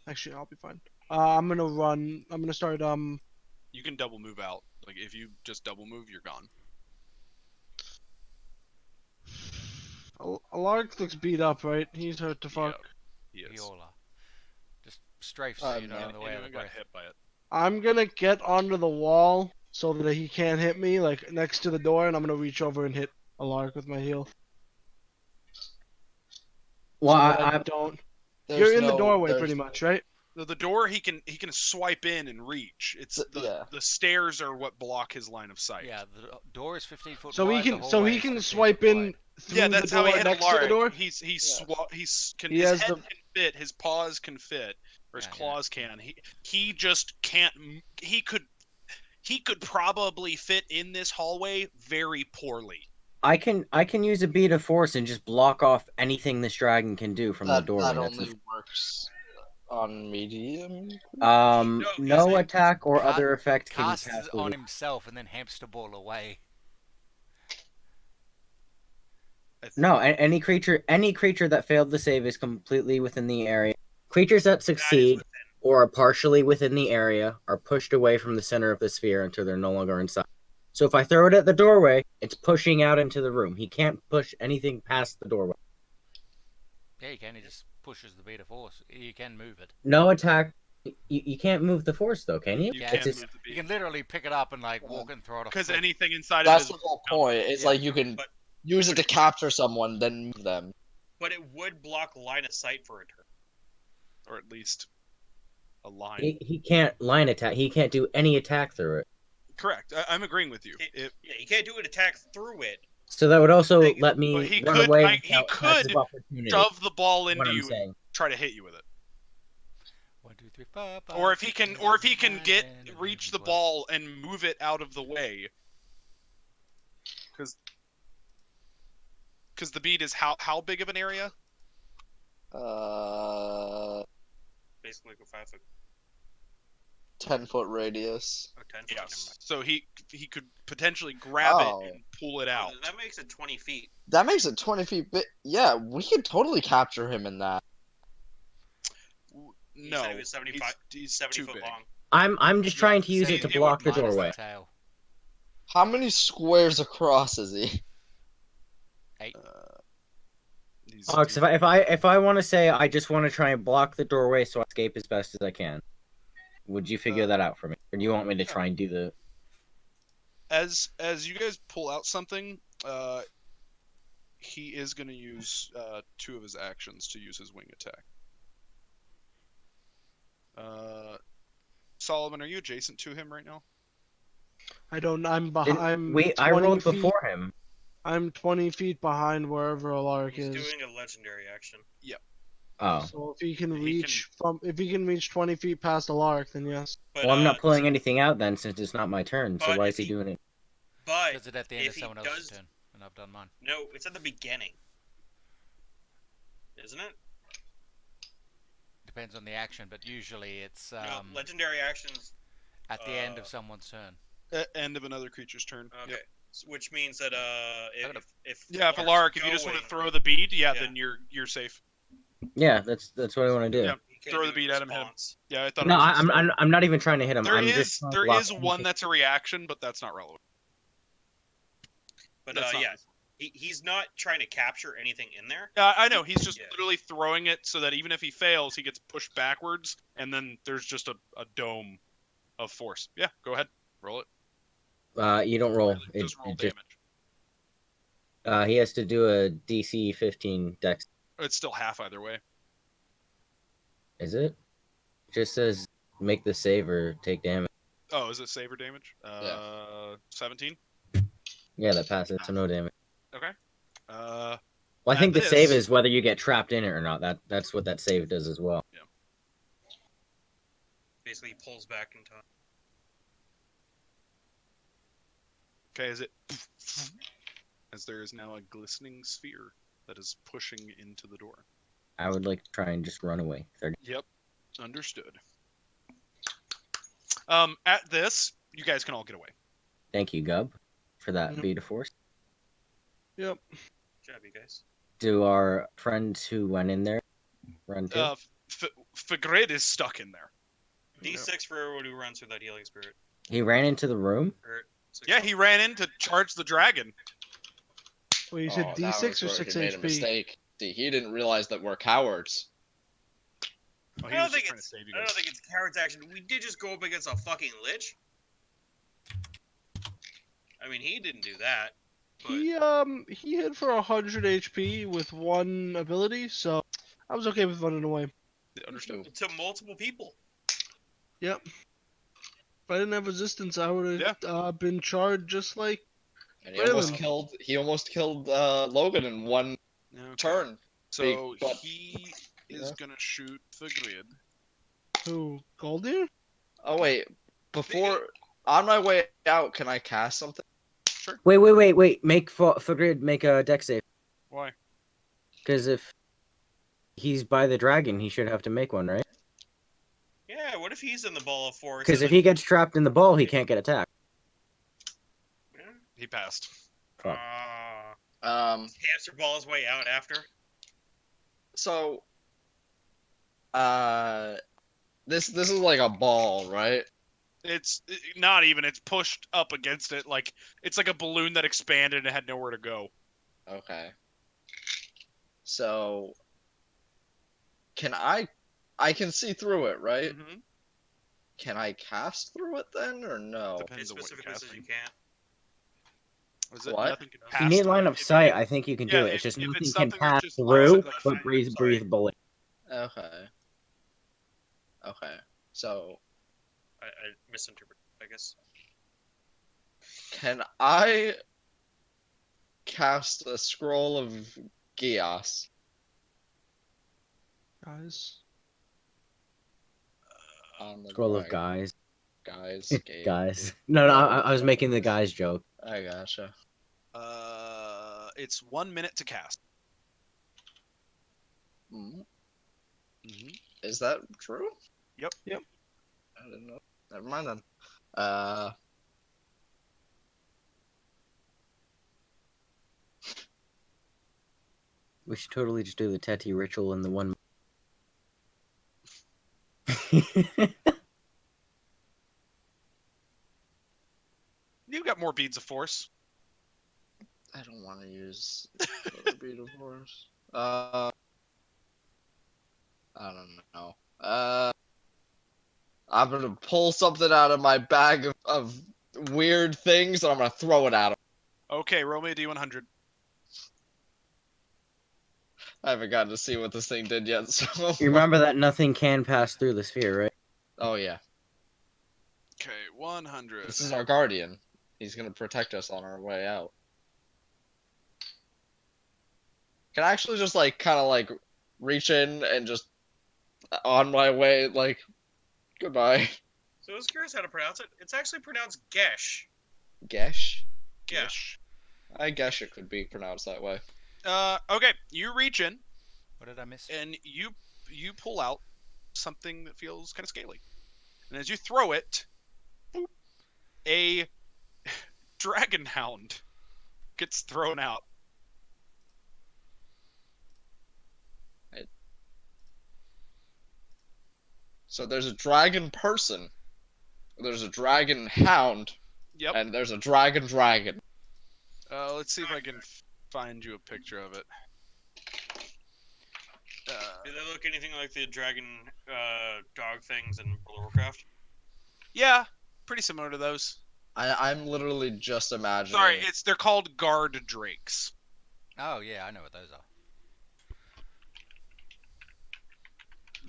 Actually, I'll be fine. I'm gonna run. I'm gonna start You can double move out. Like if you just double move, you're gone. Alaric looks beat up, right? He's hurt to fuck. Yep, he is. Viola. Just strafe so you don't no. on the way of the Anyone got breath. hit by it. I'm gonna get onto the wall so that he can't hit me, like next to the door, and I'm gonna reach over and hit Alaric with my heel. Well, so that I I don't. There's You're in the no- doorway there's- pretty much, right? The door he can swipe in and reach. It's Yeah. the stairs are what block his line of sight. Yeah, the door is 15 foot So wide. he the can, so hallway he is can 15 swipe foot in wide. through Yeah, the that's how door he hit next to the Alaric. door. His He head has can the- fit, his paws can fit, or his Yeah, yeah. claws can. He just can't. He could probably fit in this hallway very poorly. can use a beat of force and just block off anything this dragon can do from the That doorway. That's only works on medium. No No, he's attack or Ca- other effect can Casts pass it the on himself and then hamster ball away. No, any creature that failed the save is completely within the area. Creatures that succeed or are partially within the area are pushed away from the center of the sphere until they're no longer inside. So if I throw it at the doorway, it's pushing out into the room. He can't push anything past the doorway. Yeah, you can. He just pushes the beat of force. You can move it. No attack. You can't move the force though, can you? You Yeah, can't it's move the You beat can literally pick it up and like walk and throw it off. because the cliff. anything inside That's of the it is whole point. It's Yeah. like you can But- use it to capture someone, then move them. But it would block line of sight for a turn. or at least a line. He can't line attack. He can't do any attack through it. Correct. I'm agreeing with you. Yeah, you can't do an attack through it. So that would also But let me he run could- away he without passive could opportunity. Shove the ball What into I'm you saying. and try to hit you with it. 1, 2, 3, 4, 5, Or if he 6, can 7, 8, 9, 10, reach 11, the 12. ball and move it out of the way. Because the beat is how big of an area? Basically, go 5 foot 10-foot radius. or 10 foot. Yes. So he could potentially grab Oh. it and pull it out. That makes it 20 feet. That makes it 20 feet big. Yeah, we could totally capture him in that. You No, said he was 75 he's 70 too foot big. long. I'm just trying to use Say it to it block the minus doorway. tail. How many squares across is he? He's Alex, if I want to say I just want to try and block the doorway so I escape as best as I can, would you figure that out for me, or do you want me to try and do the? as you guys pull out something, he is going to use 2 of his actions to use his wing attack. Solomon, are you adjacent to him right now? I don't. I'm Didn't- behind. I rolled before him. I'm 20 feet behind wherever Alaric He's is. doing a legendary action. Oh, So if he can He reach if he can reach 20 feet past Alaric, then yes. But, well, I'm not pulling anything out then since it's not my turn. So but why if is he he- doing it? But Does it at the end if of he someone else's does- turn, and I've done mine. no, it's at the beginning, isn't it? Depends on the action, but usually it's No, legendary actions. at the end uh, of someone's turn. End of another creature's turn. Okay, Yep. which means that if Yeah, if Alaric's Alaric, if you just want to going, throw the bead, Yeah. then you're safe. Yeah, that's what I want to do. Yeah. he can throw do the bead a at him, hit him. response. Yeah, I thought No, it was. I'm not even trying to hit him. There I'm is just trying to there block is one anything. that's a reaction, but that's not relevant. But That's not- yeah, he's not trying to capture anything in there. I know. He's just Yeah. literally throwing it so that even if he fails, he gets pushed backwards, and then there's just a dome of force. Yeah, go ahead, roll it. You don't roll. Just roll it just, damage. he has to do a DC 15 Dex. It's still half either way. Is it? It just says make the save or take damage. Oh, is it save or damage? 17. Yeah, that passes, so no damage. Okay. Well, I think At the save this- is whether you get trapped in it or not. That's what that save does as well. Basically, he pulls back in time. Okay, is it? As there is now a glistening sphere that is pushing into the door. I would like to try and just run away. 30. Yep, understood. At this, you guys can all get away. Thank you, Gub, for that Yep. beat of force. Yep. Good job, you guys. Do our friends who went in there run too? Figrid is stuck in there. D6 for everyone who runs through that healing spirit. He ran into the room. Or 6 Yeah, he ran in to charge the dragon. Well, you said Oh, that D6 was or where 6 he made a HP? mistake. See, he didn't realize that we're cowards. Oh, I he don't was just think trying to it's. save you I don't guys. think it's coward's action. We did just go up against a fucking lich. I mean, he didn't do that. But He hit for 100 HP with one ability, so I was okay with running away. Understood. to multiple people. Yep. If I didn't have resistance, I would have been charged just like. And he almost Braylon. killed. He almost killed Logan in one Okay. turn. So but- he is Yeah. gonna shoot the grid. Who? Goldir? Oh wait, before on my way out, can I cast something? Wait. Make Fugrid make a deck save. Why? Because if he's by the dragon, he should have to make one, right? Yeah. What if he's in the ball of force? Because and if then- he gets trapped in the ball, he can't get attacked. Yeah. He passed. Fuck. Hamster ball his way out after. So, this is like a ball, right? It's not even. It's pushed up against it. Like it's like a balloon that expanded and had nowhere to go. Okay. So, can I can see through it, right? Mm-hmm. Can I cast through it then, or no? It Depends on what you're specifically says you casting. can't. Is it What? nothing can If you pass need through line it? of If you sight, get- I think you can yeah, do it. if- It's just if nothing it's can something that's pass just through, like but fire, breathe sorry. breathable. Okay. Okay. So, I misinterpreted, I guess. can I cast a scroll of Gias? Guys. On the Scroll of dragon? guys. Guys. Guys. No, I was making the guys joke. I gotcha. It's 1 minute to cast. Mm. Mm-hmm. Is that true? Yep. Yep. I didn't know. Never mind then. We should totally just do the Teti ritual in the one. You've got more beads of force. I don't want to use another bead of force. I don't know. I'm gonna pull something out of my bag of weird things and I'm gonna throw it at him. Okay, roll me a d100. I haven't gotten to see what this thing did yet, so. You remember that nothing can pass through the sphere, right? Oh yeah. Okay, 100. This is our guardian. He's gonna protect us on our way out. Can I actually just like kind of like reach in and just on my way like goodbye? So I was curious how to pronounce it. It's actually pronounced Gesh. Gesh? Yeah. I guess it could be pronounced that way. Okay, you reach in What did I miss? and you pull out something that feels kind of scaly, and as you throw it, boop, a dragon hound gets thrown out. So there's a dragon person, there's a dragon hound, Yep. and there's a dragon. Let's see if I can find you a picture of it. Do they look anything like the dragon dog things in World of Warcraft? Yeah, pretty similar to those. I'm literally just imagining. Sorry, they're called guard drakes. Oh yeah, I know what those are.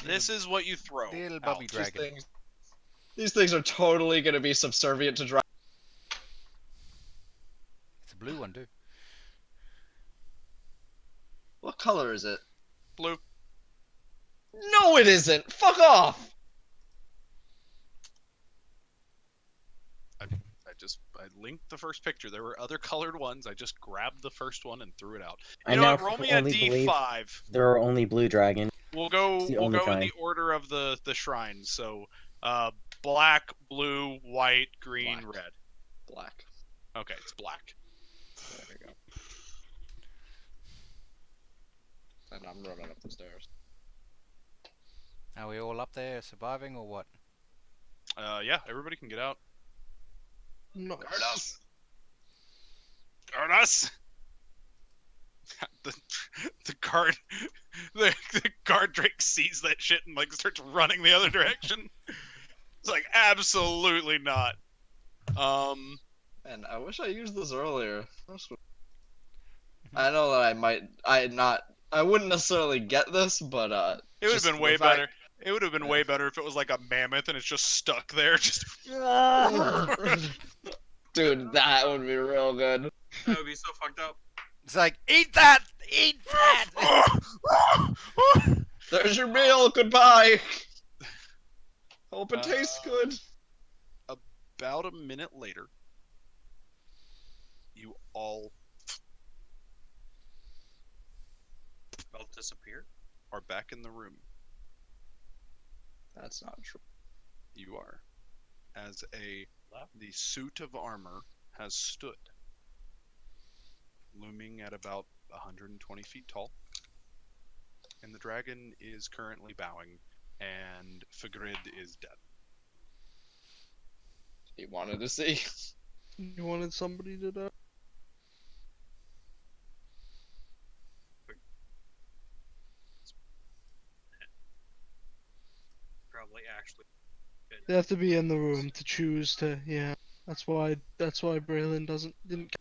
This is what you throw. Little out. Bobby Dragon. These things are totally gonna be subservient to dragon. It's a blue one too. What color is it? Blue. No, it isn't. Fuck off. I linked the first picture. There were other colored ones. I just grabbed the first one and threw it out. I You know now what? Roll me a only believe d5. there are only blue dragons. We'll go. It's the We'll only go in kind. the order of the shrines. So, black, blue, white, green, Black. red. Black. Okay, it's black. There we go. And I'm running up the stairs. Are we all up there surviving or what? Yeah, everybody can get out. Nice. Guard us! Guard us! the the guard the guard Drake sees that shit and like starts running the other direction. It's like absolutely not. And I wish I used this earlier. I know that I wouldn't necessarily get this, but It would have just been the way fact- better. It would have been way better if it was like a mammoth and it's just stuck there. Just Dude, that would be real good. That would be so fucked up. It's like, eat that! Eat that! There's your meal. Goodbye. Hope it tastes good. about a minute later, you all Belt disappear. are back in the room. That's not true. You are. As Left. the suit of armor has stood, looming at about 120 feet tall. And the dragon is currently bowing, and Fagrid is dead. He wanted to see. You wanted somebody to die? Probably actually. They have to be in the room to choose to. Yeah, that's why Braylon didn't.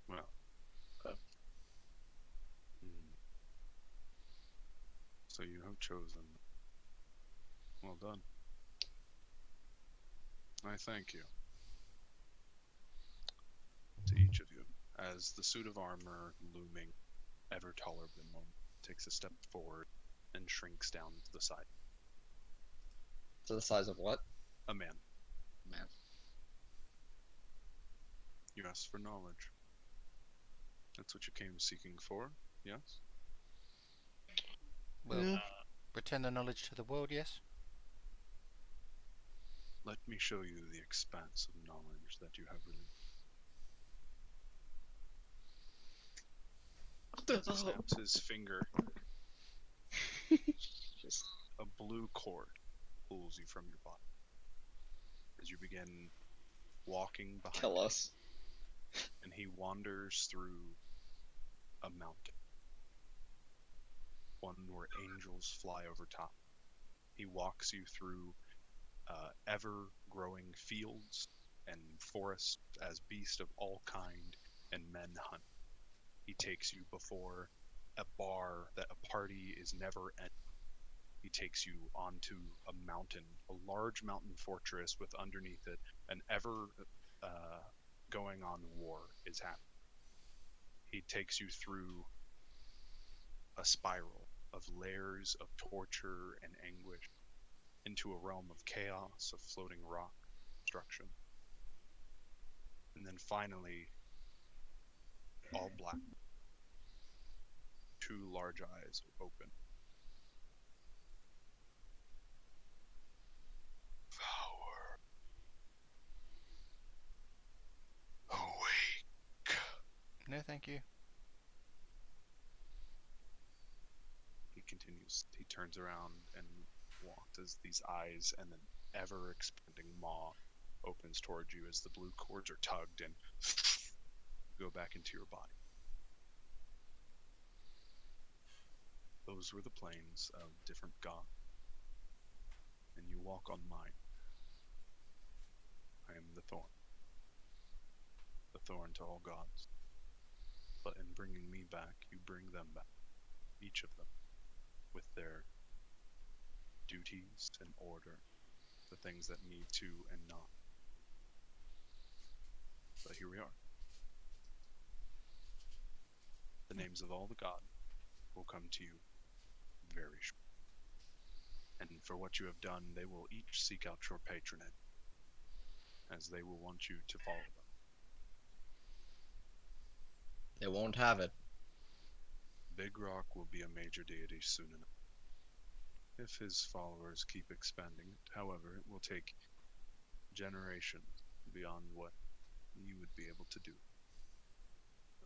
Well. So you have chosen. Well done. I thank you. To each of you, as the suit of armor looming ever taller than one takes a step forward and shrinks down to the side. To the size of what? A man. Man. You asked for knowledge. That's what you came seeking for, yes? Well, Yeah. return the knowledge to the world, yes? Let me show you the expanse of knowledge that you have released. Snaps his finger. Just a blue cord pulls you from your body. As you begin walking behind Kill him, us. and he wanders through a mountain. One where angels fly over top. He walks you through ever-growing fields and forests as beasts of all kind and men hunt. He takes you before a bar that a party is never ending. He takes you onto a mountain, a large mountain fortress with underneath it an ever going on war is happening. He takes you through a spiral of layers of torture and anguish into a realm of chaos, of floating rock, destruction. And then finally, all black. Two large eyes are open. Power. Awake. No, thank you. He continues. He turns around and walks as these eyes and an ever-expanding maw opens towards you as the blue cords are tugged and go back into your body. Those were the planes of different gods, and you walk on mine. I am the thorn to all gods. But in bringing me back, you bring them back, each of them, with their duties and order, the things that need to and not. But here we are. The names of all the gods will come to you very shortly. And for what you have done, they will each seek out your patronage, as they will want you to follow them. They won't have it. Big Rock will be a major deity soon enough. If his followers keep expanding it, however, it will take generations beyond what you would be able to do.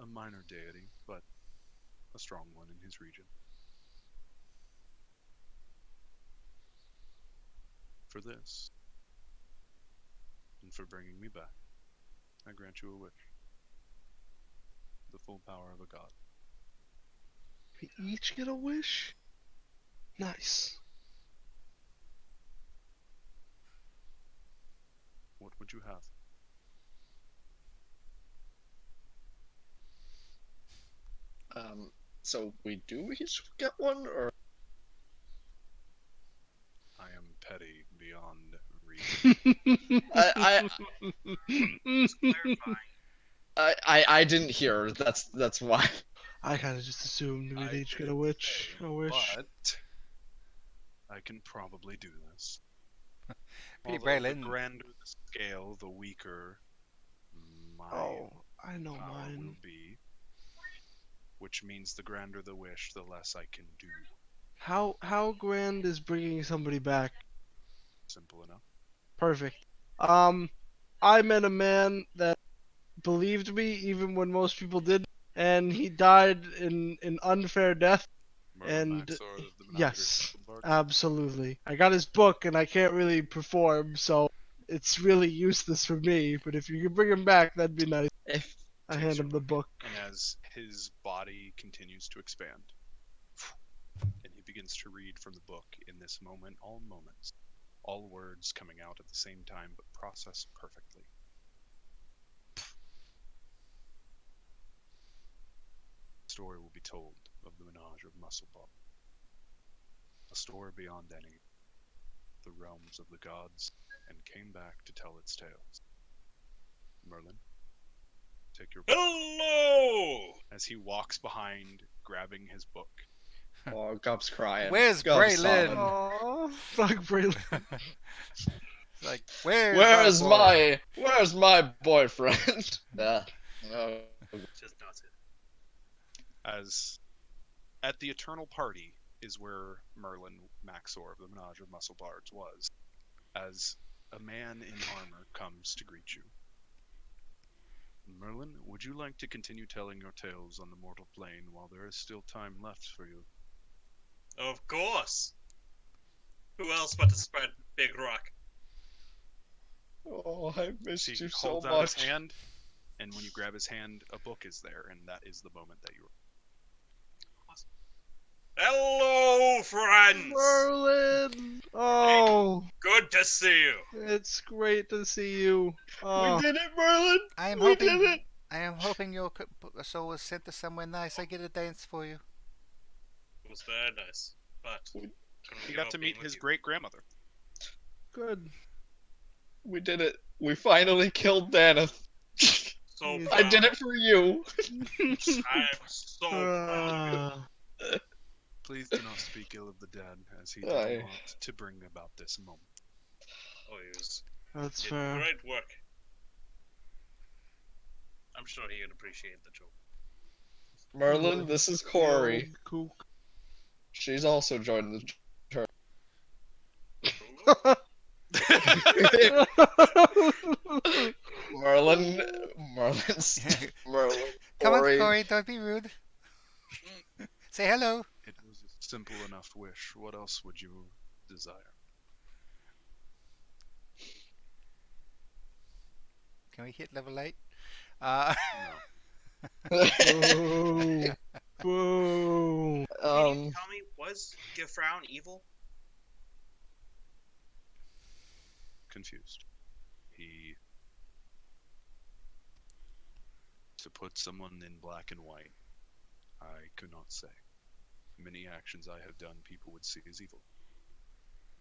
A minor deity, but a strong one in his region. For this, and for bringing me back, I grant you a wish. the full power of a god. We each get a wish? Nice. What would you have? So we do each get one, or I am petty beyond reason. I Clarifying. I didn't hear. That's why. I kind of just assumed we'd I each get a didn't wish. say, A wish. But I can probably do this. Pretty Although the Braylon. grander the scale, the weaker my Oh, I know power mine. will be. Which means the grander the wish, the less I can do. How grand is bringing somebody back? Simple enough. Perfect. I met a man that believed me even when most people didn't, and he died in an unfair death. Merlin And Maxor of the Menagerie yes, of Bards. absolutely. I got his book, and I can't really perform, so it's really useless for me. But if you could bring him back, that'd be nice. If I Takes hand your him the book. And as his body continues to expand, and he begins to read from the book in this moment, all moments, all words coming out at the same time, but processed perfectly. A story will be told of the Menage of Muscleball. A story beyond any, the realms of the gods, and came back to tell its tales. Merlin, take your book. Hello! As he walks behind, grabbing his book. oh, Gup's crying. Where's Gup's Braylon? sobbing. Aww, Doug Braylon. It's like, where's Where's my boyfriend? Yeah. Oh, Just does it. As at the Eternal Party is where Merlin Maxor of the Menage of Muscle Bards was, as a man in armor comes to greet you. Merlin, would you like to continue telling your tales on the mortal plane while there is still time left for you? Of course. Who else but to spread Big Rock? oh, I missed He you so holds out his much. hand, and when you grab his hand, a book is there, and that is the moment that you. Hello, friends! Merlin! Oh, Good to see you. it's great to see you. We Oh, did it, Merlin. I am we hoping. did it. I am hoping your soul was sent to somewhere nice. I get a dance for you. It was very nice, but couldn't He give got up to being meet with his you. great grandmother. good. We did it. We finally killed Daneth. So You- proud. I did it for you. I am so proud. Please do not speak ill of the dead, as he did Aye. a lot to bring about this moment. Oh, he was That's did fair. great work. I'm sure he would appreciate the joke. Merlin, this is Corey. Cool. She's also joined the. Merlin, Merlin, Come on, Corey. Corey. Don't be rude. Say hello. It was a simple enough wish. What else would you desire? Can we hit level 8? No. Boo. Boo. Can you tell me, was Gifrown evil? Confused. He. To put someone in black and white, I could not say. Many actions I have done, people would see as evil.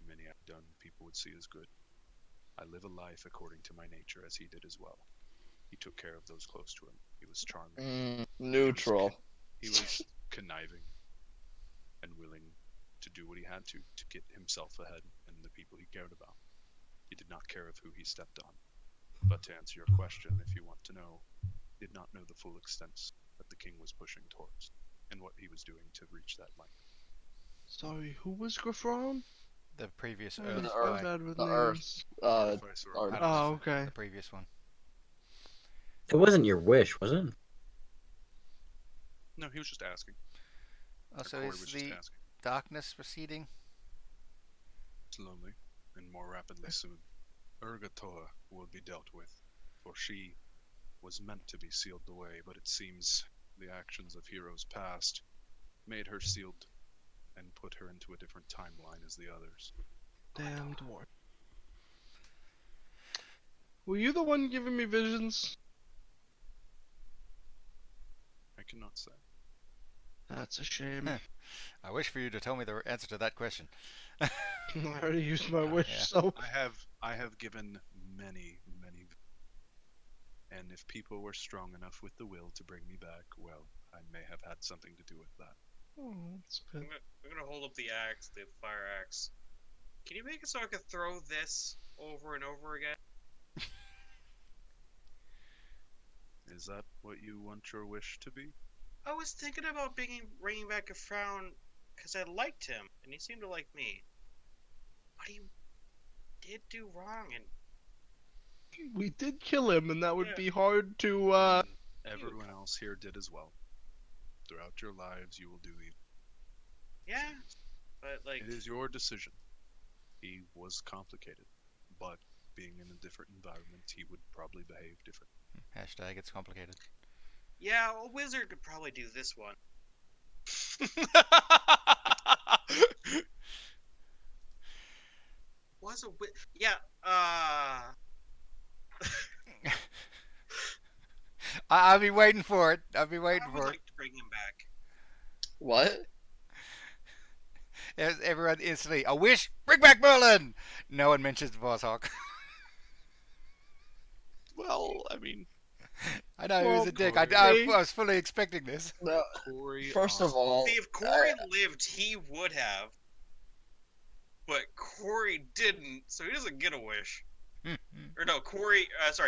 Many I've done, people would see as good. I live a life according to my nature, as he did as well. He took care of those close to him. He was charming. Neutral. He was conniving and willing to do what he had to get himself ahead and the people he cared about. He did not care of who he stepped on. But to answer your question, if you want to know, he did not know the full extent that the king was pushing towards and what he was doing to reach that length. Sorry, who was Griffron? The previous I'm Earth Earth. guy. bad with The names. Earth. Viceroy. Art. Oh, okay. The previous one. It wasn't your wish, was it? No, he was just asking. Also, Corey is was just the asking. darkness receding? Slowly and more rapidly soon. Urgator will be dealt with, for she was meant to be sealed away, but it seems the actions of heroes past made her sealed and put her into a different timeline as the others. Damn dwarf. Were you the one giving me visions? I cannot say. That's a shame. I wish for you to tell me the answer to that question. I already used my wish, Yeah. so I have given many, and if people were strong enough with the will to bring me back, well, I may have had something to do with that. oh, that's good. I'm gonna hold up the axe, the fire axe. Can you make it so I can throw this over and over again? Is that what you want your wish to be? I was thinking about bringing back a frown because I liked him and he seemed to like me. But he did do wrong, and We did kill him, and that would Yeah. be hard to. And everyone else here did as well. Throughout your lives, you will do evil. yeah, but like, It is your decision. He was complicated, but being in a different environment, he would probably behave different. Hashtag it's complicated. yeah, a wizard could probably do this one. Was a yeah, I'll be waiting for it. I'll be waiting I would for it. like to bring him back. What? Everyone instantly, a wish, bring back Merlin! No one mentions the Boss Hawk. Well, I mean, I know he was Well, a dick. Corey- I was fully expecting this. No. Corey. First of all, See, if Corey lived, he would have. But Corey didn't, so he doesn't get a wish. Or no,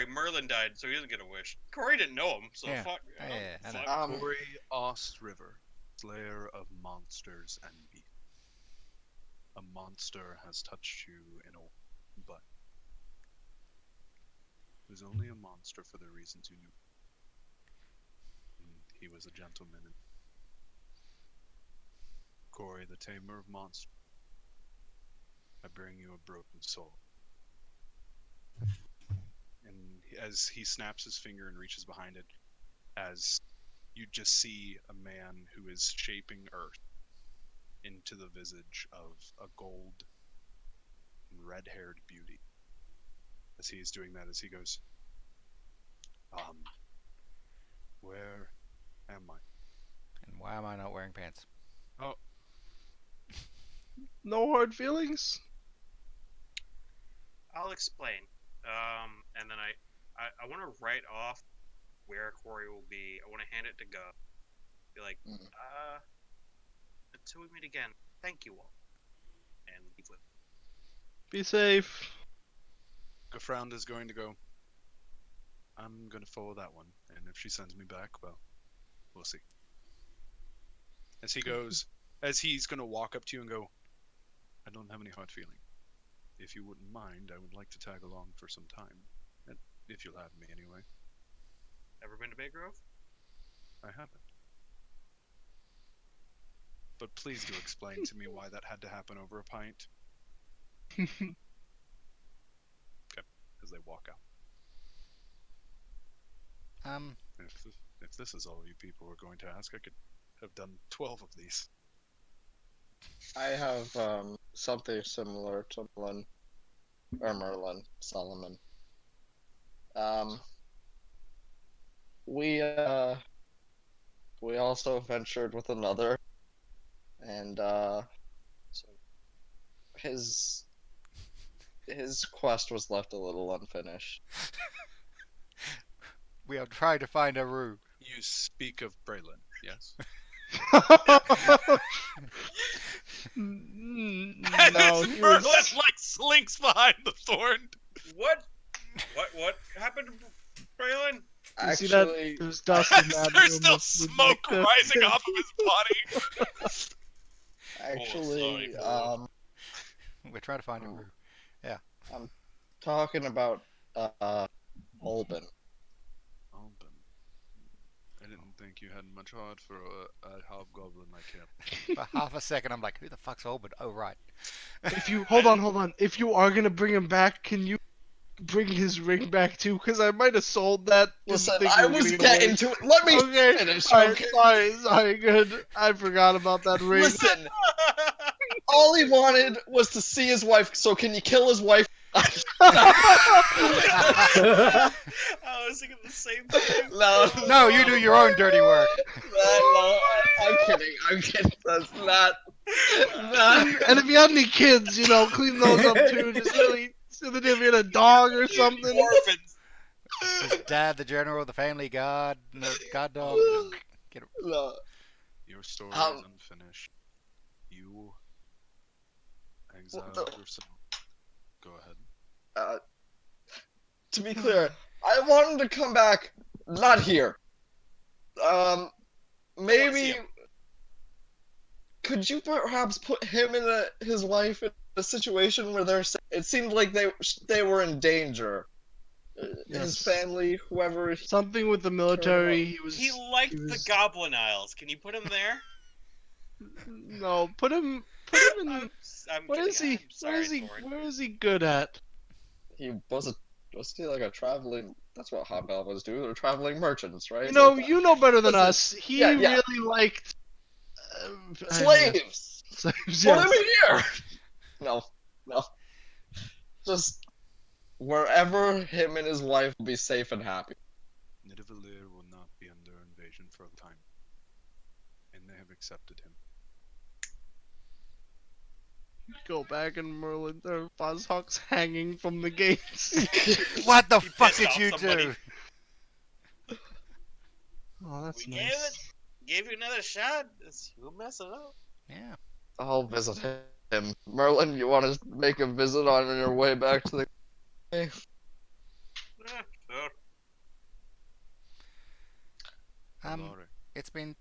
Merlin died, so he doesn't get a wish. Corey didn't know him, so Yeah. fuck. Yeah, I know. fuck. Corey Ostriver, slayer of monsters and beasts. A monster has touched you in a but it was only a monster for the reasons you knew. He was a gentleman. Corey, the tamer of monsters. I bring you a broken soul. And as he snaps his finger and reaches behind it, as you just see a man who is shaping earth into the visage of a gold and red-haired beauty. As he is doing that, as he goes, where am I? And why am I not wearing pants? No hard feelings. I'll explain. And then I want to write off where Corey will be. I want to hand it to Gov. Be like, Mm. until we meet again, thank you all. And leave with Be safe. Gafround is going to go, I'm going to follow that one, and if she sends me back, well, we'll see. As he goes, as he's going to walk up to you and go, I don't have any hard feeling. If you wouldn't mind, I would like to tag along for some time. And if you'll have me anyway. Ever been to Bay Grove? I haven't. But please do explain to me why that had to happen over a pint. As they walk out. If this is all you people were going to ask, I could have done 12 of these. I have something similar to Merlin Solomon. We also ventured with another, and so his quest was left a little unfinished. We are trying to find a rue. You speak of Braylon, yes? No, he Merlin was, like slinks behind the thorn. What happened to Braylon? you see that? Actually, There's dust in that There's room still with smoke like rising off of his body. actually, sorry, We're trying to find a rue. talking about Olben. Alban. I didn't think you had much heart for a hobgoblin like him. For half a second, I'm like, who the fuck's Olbert? Oh, right. If you hold on, if you are gonna bring him back, can you bring his ring back too, because I might have sold that. Didn't Listen, think I we were was gonna get away. getting to it. Let me Okay, finish. alright, Okay. sorry, good. I forgot about that ring. Listen, all he wanted was to see his wife. So can you kill his wife? I was thinking the same thing. No, No, you do your own dirty work. no, I'm kidding. I'm kidding. That's not. And if you had any kids, clean those up too. Just really, so that if you had a dog or something. Orphans. His dad, the general, the family god, and the god dog. Get it. No. Your story Um, is unfinished. You What exiled the- yourself. Go ahead. To be clear, I wanted to come back. Not here. Maybe. him. Could you perhaps put him and his wife in a situation where it seemed like they were in danger. His Yes. family, whoever. Something with the military. He was. He liked he the was- Goblin Isles. Can you put him there? No, put him in. I'm What kidding. is he? I'm sorry, Thorin. Where is he good at? He wasn't he like a traveling? That's what hobgoblins do. They're traveling merchants, right? You know better than Listen, us. He yeah. really liked Slaves. slaves. Put Yes. him in here. No. Just wherever him and his wife will be safe and happy. Nidavellir will not be under invasion for a time, and they have accepted him. Go back and Merlin. There are Fuzzhawks hanging from the gates. What the He fuck pissed did off you somebody. do? Oh, that's We nice. gave you another shot. You'll mess it up. Yeah. I'll visit him. Merlin, you want to make a visit on your way back to the. Sure. Alare, It's been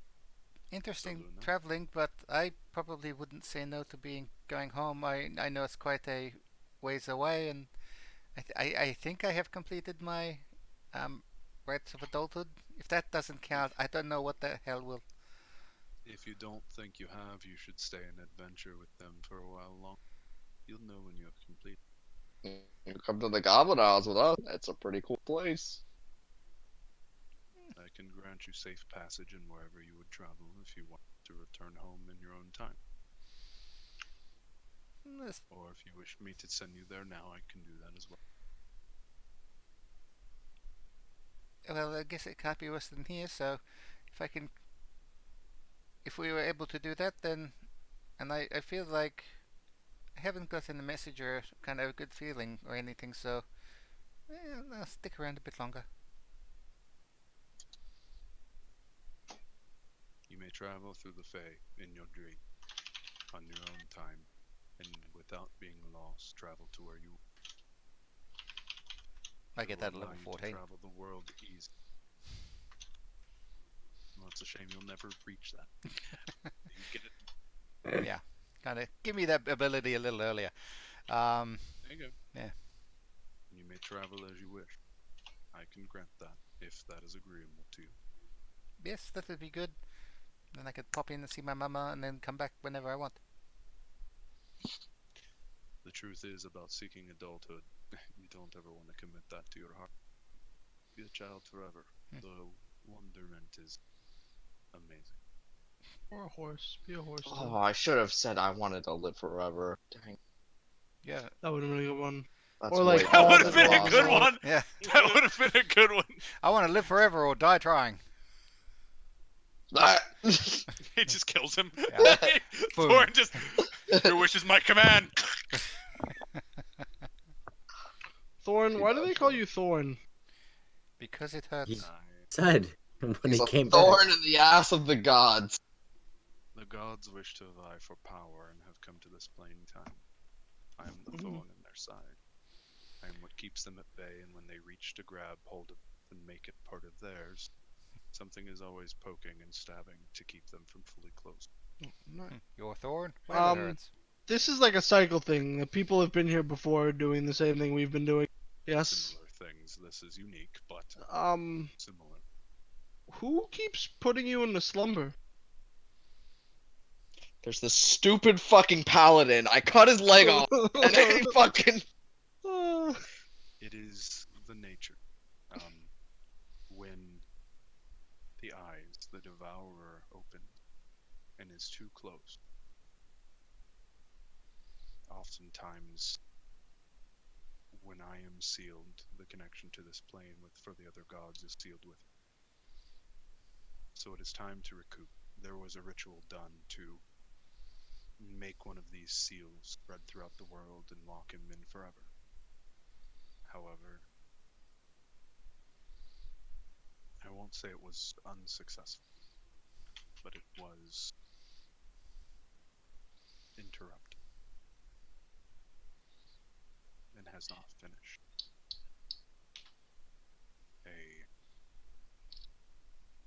interesting Luna. traveling, but I probably wouldn't say no to going home. I know it's quite a ways away, and I think I have completed my rites of adulthood. If that doesn't count, I don't know what the hell will. if you don't think you have, you should stay and adventure with them for a while long. You'll know when you have completed. You come to the Goblin Isles with us. It's a pretty cool place. I can grant you safe passage in wherever you would travel if you want to return home in your own time. Yes, Or if you wish me to send you there now, I can do that as well. well, I guess it can't be worse than here. So, if we were able to do that, then, and I feel like I haven't gotten a message or kind of a good feeling or anything. So, I'll stick around a bit longer. You may travel through the Fae in your dream, on your own time, and without being lost, travel to where you I get It that will at allow level you to 14. travel the world easy. Well, it's a shame you'll never reach that. You get it. Yeah, kind of give me that ability a little earlier. Um, There you go. Yeah. You may travel as you wish. I can grant that, if that is agreeable to you. yes, that would be good. Then I could pop in and see my mama and then come back whenever I want. The truth is about seeking adulthood. You don't ever want to commit that to your heart. Be a child forever. The wonderment is amazing. Or a horse. Be a horse. Oh, I should have said I wanted to live forever. Dang. Yeah, That would have been a good one. That's Or like way That all would better have than been a lost. good one. yeah. That would have been a good one. I want to live forever or die trying. Ah. It just kills him. Yeah. Boom. Thorin just, your wish is my command. Thorn. Why do they call you Thorn? Because it hurts. He- Said when He's he a came back. thorn in the ass of the gods. The gods wish to vie for power and have come to this plain time. I am the thorn in their side. I am what keeps them at bay, and when they reach to grab hold of and make it part of theirs, something is always poking and stabbing to keep them from fully closed. Your thorn? Well, it Um, hurts. This is like a cycle thing. The people have been here before doing the same thing we've been doing. Yes. Similar things. This is unique, but similar. Who keeps putting you into slumber? There's this stupid fucking paladin. I cut his leg off, and then he fucking. Uh, It is the Devourer opens and is too close. Oftentimes, when I am sealed, the connection to this plane for the other gods is sealed with me. So it is time to recoup. There was a ritual done to make one of these seals spread throughout the world and lock him in forever. However, I won't say it was unsuccessful, but it was interrupted and has not finished.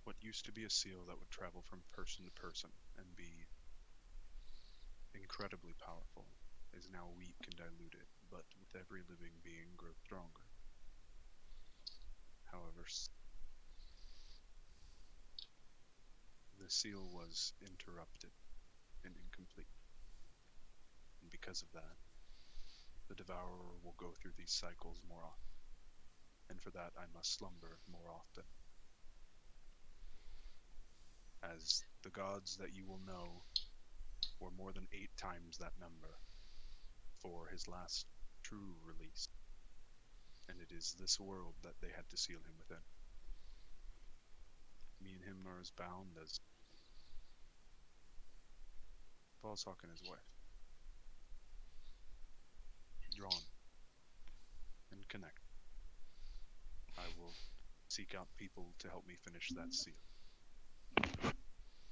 What used to be a seal that would travel from person to person and be incredibly powerful is now weak and diluted, but with every living being grows stronger. However, the seal was interrupted and incomplete. And because of that, the Devourer will go through these cycles more often. And for that, I must slumber more often. As the gods that you will know were more than 8 times that number for his last true release. And it is this world that they had to seal him within. Me and him are as bound as Falshawk and his wife. Drawn and connect. I will seek out people to help me finish that seal.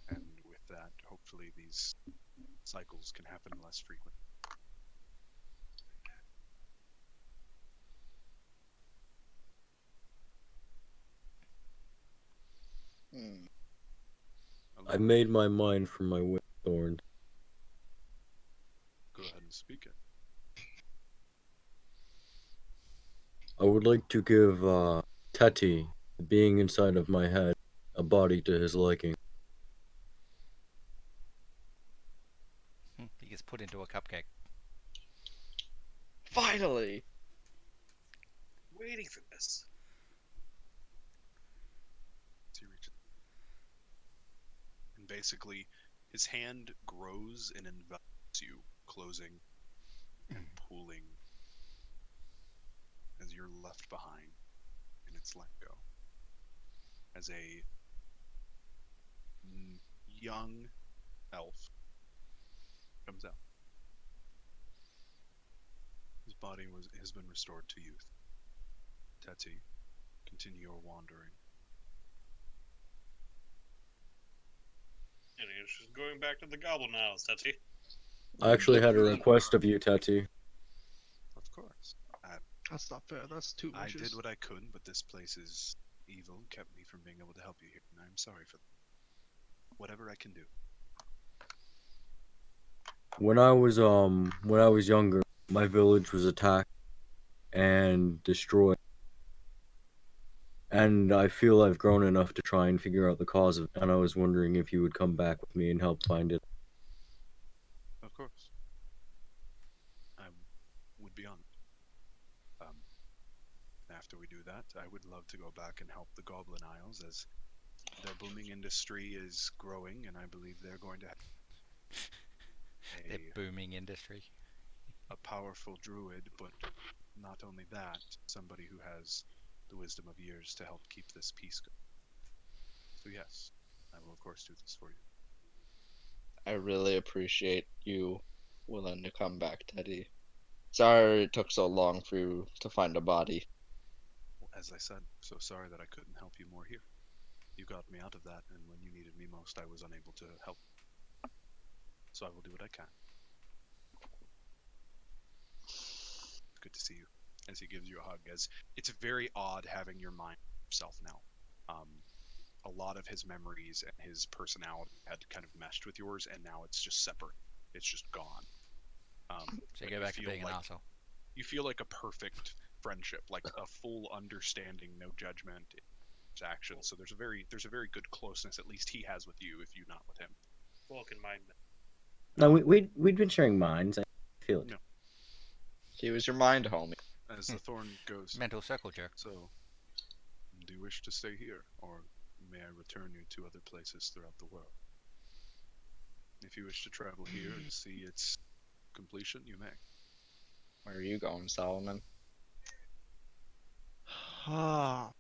And with that, hopefully these cycles can happen less frequent. I made my mind for my Thorn. Go ahead and speak it. I would like to give Teti, the being inside of my head, a body to his liking. He gets put into a cupcake. Finally! Waiting for this. He reaches. And basically, his hand grows and envelops you, closing and pulling as you're left behind and it's let go. As a young elf comes out. His body has been restored to youth. Teti, continue your wandering. And he's just going back to the Goblin Isles, Teti. I actually had a request of you, Teti. Of course. That's not fair. That's 2 I wishes. did what I could, but this place is evil, kept me from being able to help you here, and I'm sorry for that. Whatever I can do. When I was younger, my village was attacked and destroyed. And I feel I've grown enough to try and figure out the cause of it, and I was wondering if you would come back with me and help find it. Of course. I would be honored. After we do that, I would love to go back and help the Goblin Isles, as their booming industry is growing, and I believe they're going to have The booming industry. a powerful druid, but not only that, somebody who has the wisdom of years to help keep this peace going. So yes, I will of course do this for you. I really appreciate you willing to come back, Teddy. Sorry it took so long for you to find a body. As I said, so sorry that I couldn't help you more here. You got me out of that, and when you needed me most, I was unable to help. So I will do what I can. Good to see you. As he gives you a hug, as it's very odd having your mind yourself now. A lot of his memories and his personality had kind of meshed with yours, and now it's just separate. It's just gone. So you go back to being an asshole. You feel like a perfect friendship, like a full understanding, no judgment, action. So there's a very good closeness, at least he has with you, if you not with him. Vulcan mind. No, we'd been sharing minds. I feel it. No. He was your mind homie. As the thorn goes, Mental circle jerk. so do you wish to stay here, or may I return you to other places throughout the world. If you wish to travel here and see its completion, you may. Where are you going, Solomon? Ah.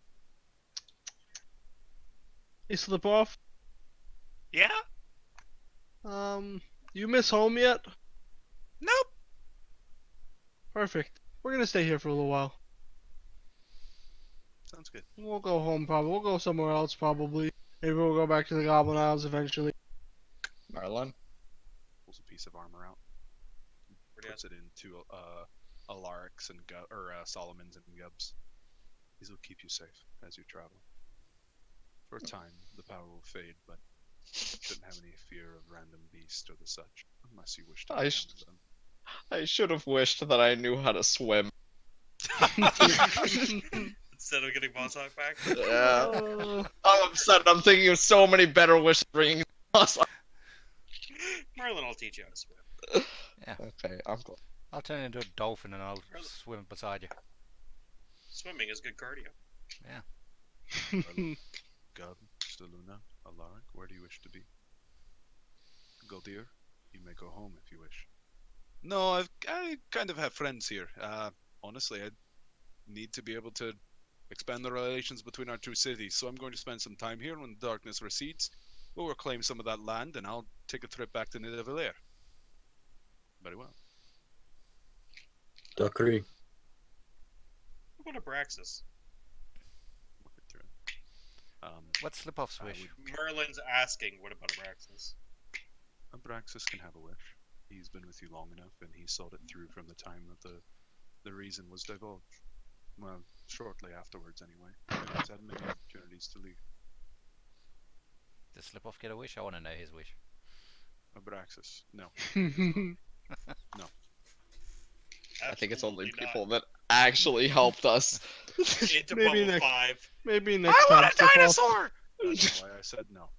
Hey, slip off. Yeah? You miss home yet? Nope. Perfect. We're gonna stay here for a little while. Sounds good. We'll go home probably. We'll go somewhere else probably. Maybe we'll go back to the Goblin Isles eventually. Merlin? Pulls a piece of armor out, Pretty puts it into Alaric's and Solomon's and Gub's. These will keep you safe as you travel. For a time, the power will fade, but shouldn't have any fear of random beasts or the such, unless you wish to I encounter them. I should have wished that I knew how to swim. Instead of getting Boss Hog back. Yeah. Uh, I'm upset. I'm thinking of so many better wishes ringing. Merlin will teach you how to swim. Okay, I'm glad. I'll turn into a dolphin and I'll swim beside you. Swimming is good cardio. Gub, Saluna, Alaric, where do you wish to be? Goldir, you may go home if you wish. No, I kind of have friends here. Honestly, I need to be able to expand the relations between our two cities, so I'm going to spend some time here. When the darkness recedes, we'll reclaim some of that land, and I'll take a trip back to Nidavellir. Very well. Duckery. What about Abraxas? Look it through. What's Slip-Off's I wish? Merlin's asking, what about Abraxas? Abraxas can have a wish. He's been with you long enough, and he sought it through from the time that the reason was divulged. Well, shortly afterwards, anyway. He's had many opportunities to leave. Does Slip-Off get a wish? I want to know his wish. Abraxas, no. I think it's only Absolutely people that actually helped us. not. Into Maybe bubble next- 5. Maybe next time. Slip-Off. That's why I said no.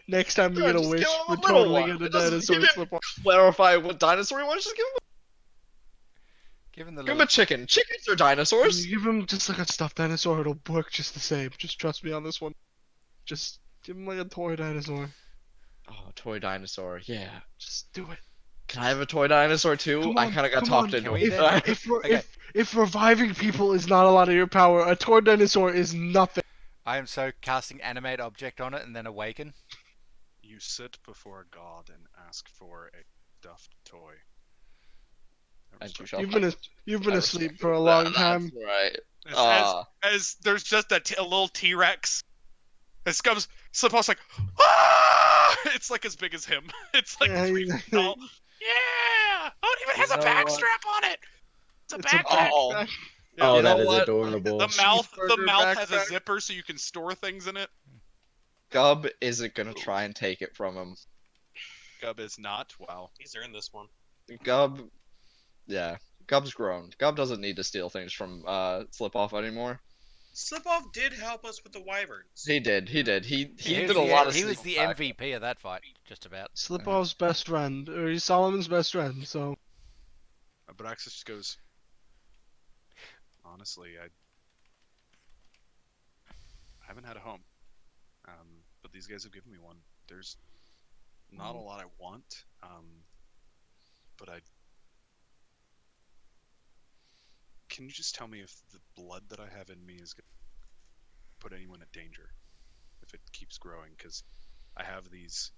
Next time we Yeah, get a just wish, give him a we're little totally one. gonna It doesn't- dinosaur he didn't slip off. Clarify what dinosaur he wants. Just give Given the him a little, chicken. Chickens are When dinosaurs. you give him just like a stuffed dinosaur, it'll work just the same. Just trust me on this one. Just give him like a toy dinosaur. Oh, toy dinosaur. Yeah. Just do it. Can I have a toy dinosaur too? Come I on, kind of got come talked on. into Can it. we then- Okay. If reviving people is not a lot of your power, a toy dinosaur is nothing. I am so casting animate object on it and then awaken. You sit before a god and ask for a stuffed toy. I And you respect shall You've it. been I asleep respect for a that. long That's time. right. As there's just a little T-Rex. This comes Slip-Off's like, ah! It's like as big as him. It's like Yeah, 3 he's- feet tall. Yeah! Oh, it even has You a know back what? strap on it. It's a It's a backpack. Oh. backpack. Yeah, Oh, you that know is what? adorable. The mouth Cheeseburger has a backpack. zipper so you can store things in it. Gub isn't gonna try and take it from him. Gub is not. Wow. He's earned this one. Gub, yeah, Gub's grown. Gub doesn't need to steal things from Slip Off anymore. Slip Off did help us with the wyverns. He did. He Yeah, did a lot of. He was sneaking the back. MVP of that fight, just about. Slip-Off's best friend, or he's Solomon's best friend. So Abraxas just goes, honestly, I haven't had a home. But these guys have given me one. There's not a lot I want. But can you just tell me if the blood that I have in me is going to put anyone at danger if it keeps growing? Because I have these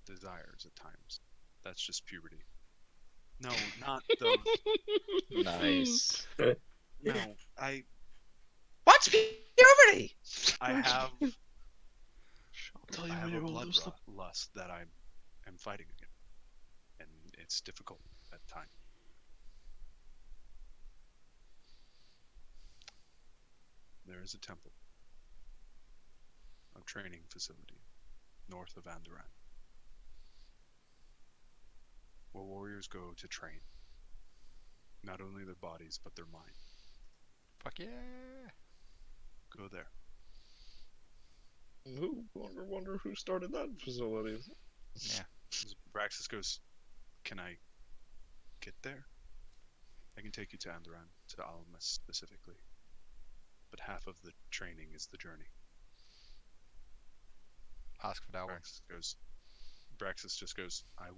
desires at times. That's just puberty. No, not those. Nice. No, I What's puberty? have I'll tell you I when have a you're older. blood Slip. lust that I am fighting against, and it's difficult at times. There is a temple, a training facility, north of Andoran, where warriors go to train, not only their bodies but their mind. Fuck yeah. Go there. Ooh, wonder who started that facility. Braxis goes, can I get there? I can take you to Andoran, to Almas specifically. but half of the training is the journey. Ask for that one. Braxis just goes, I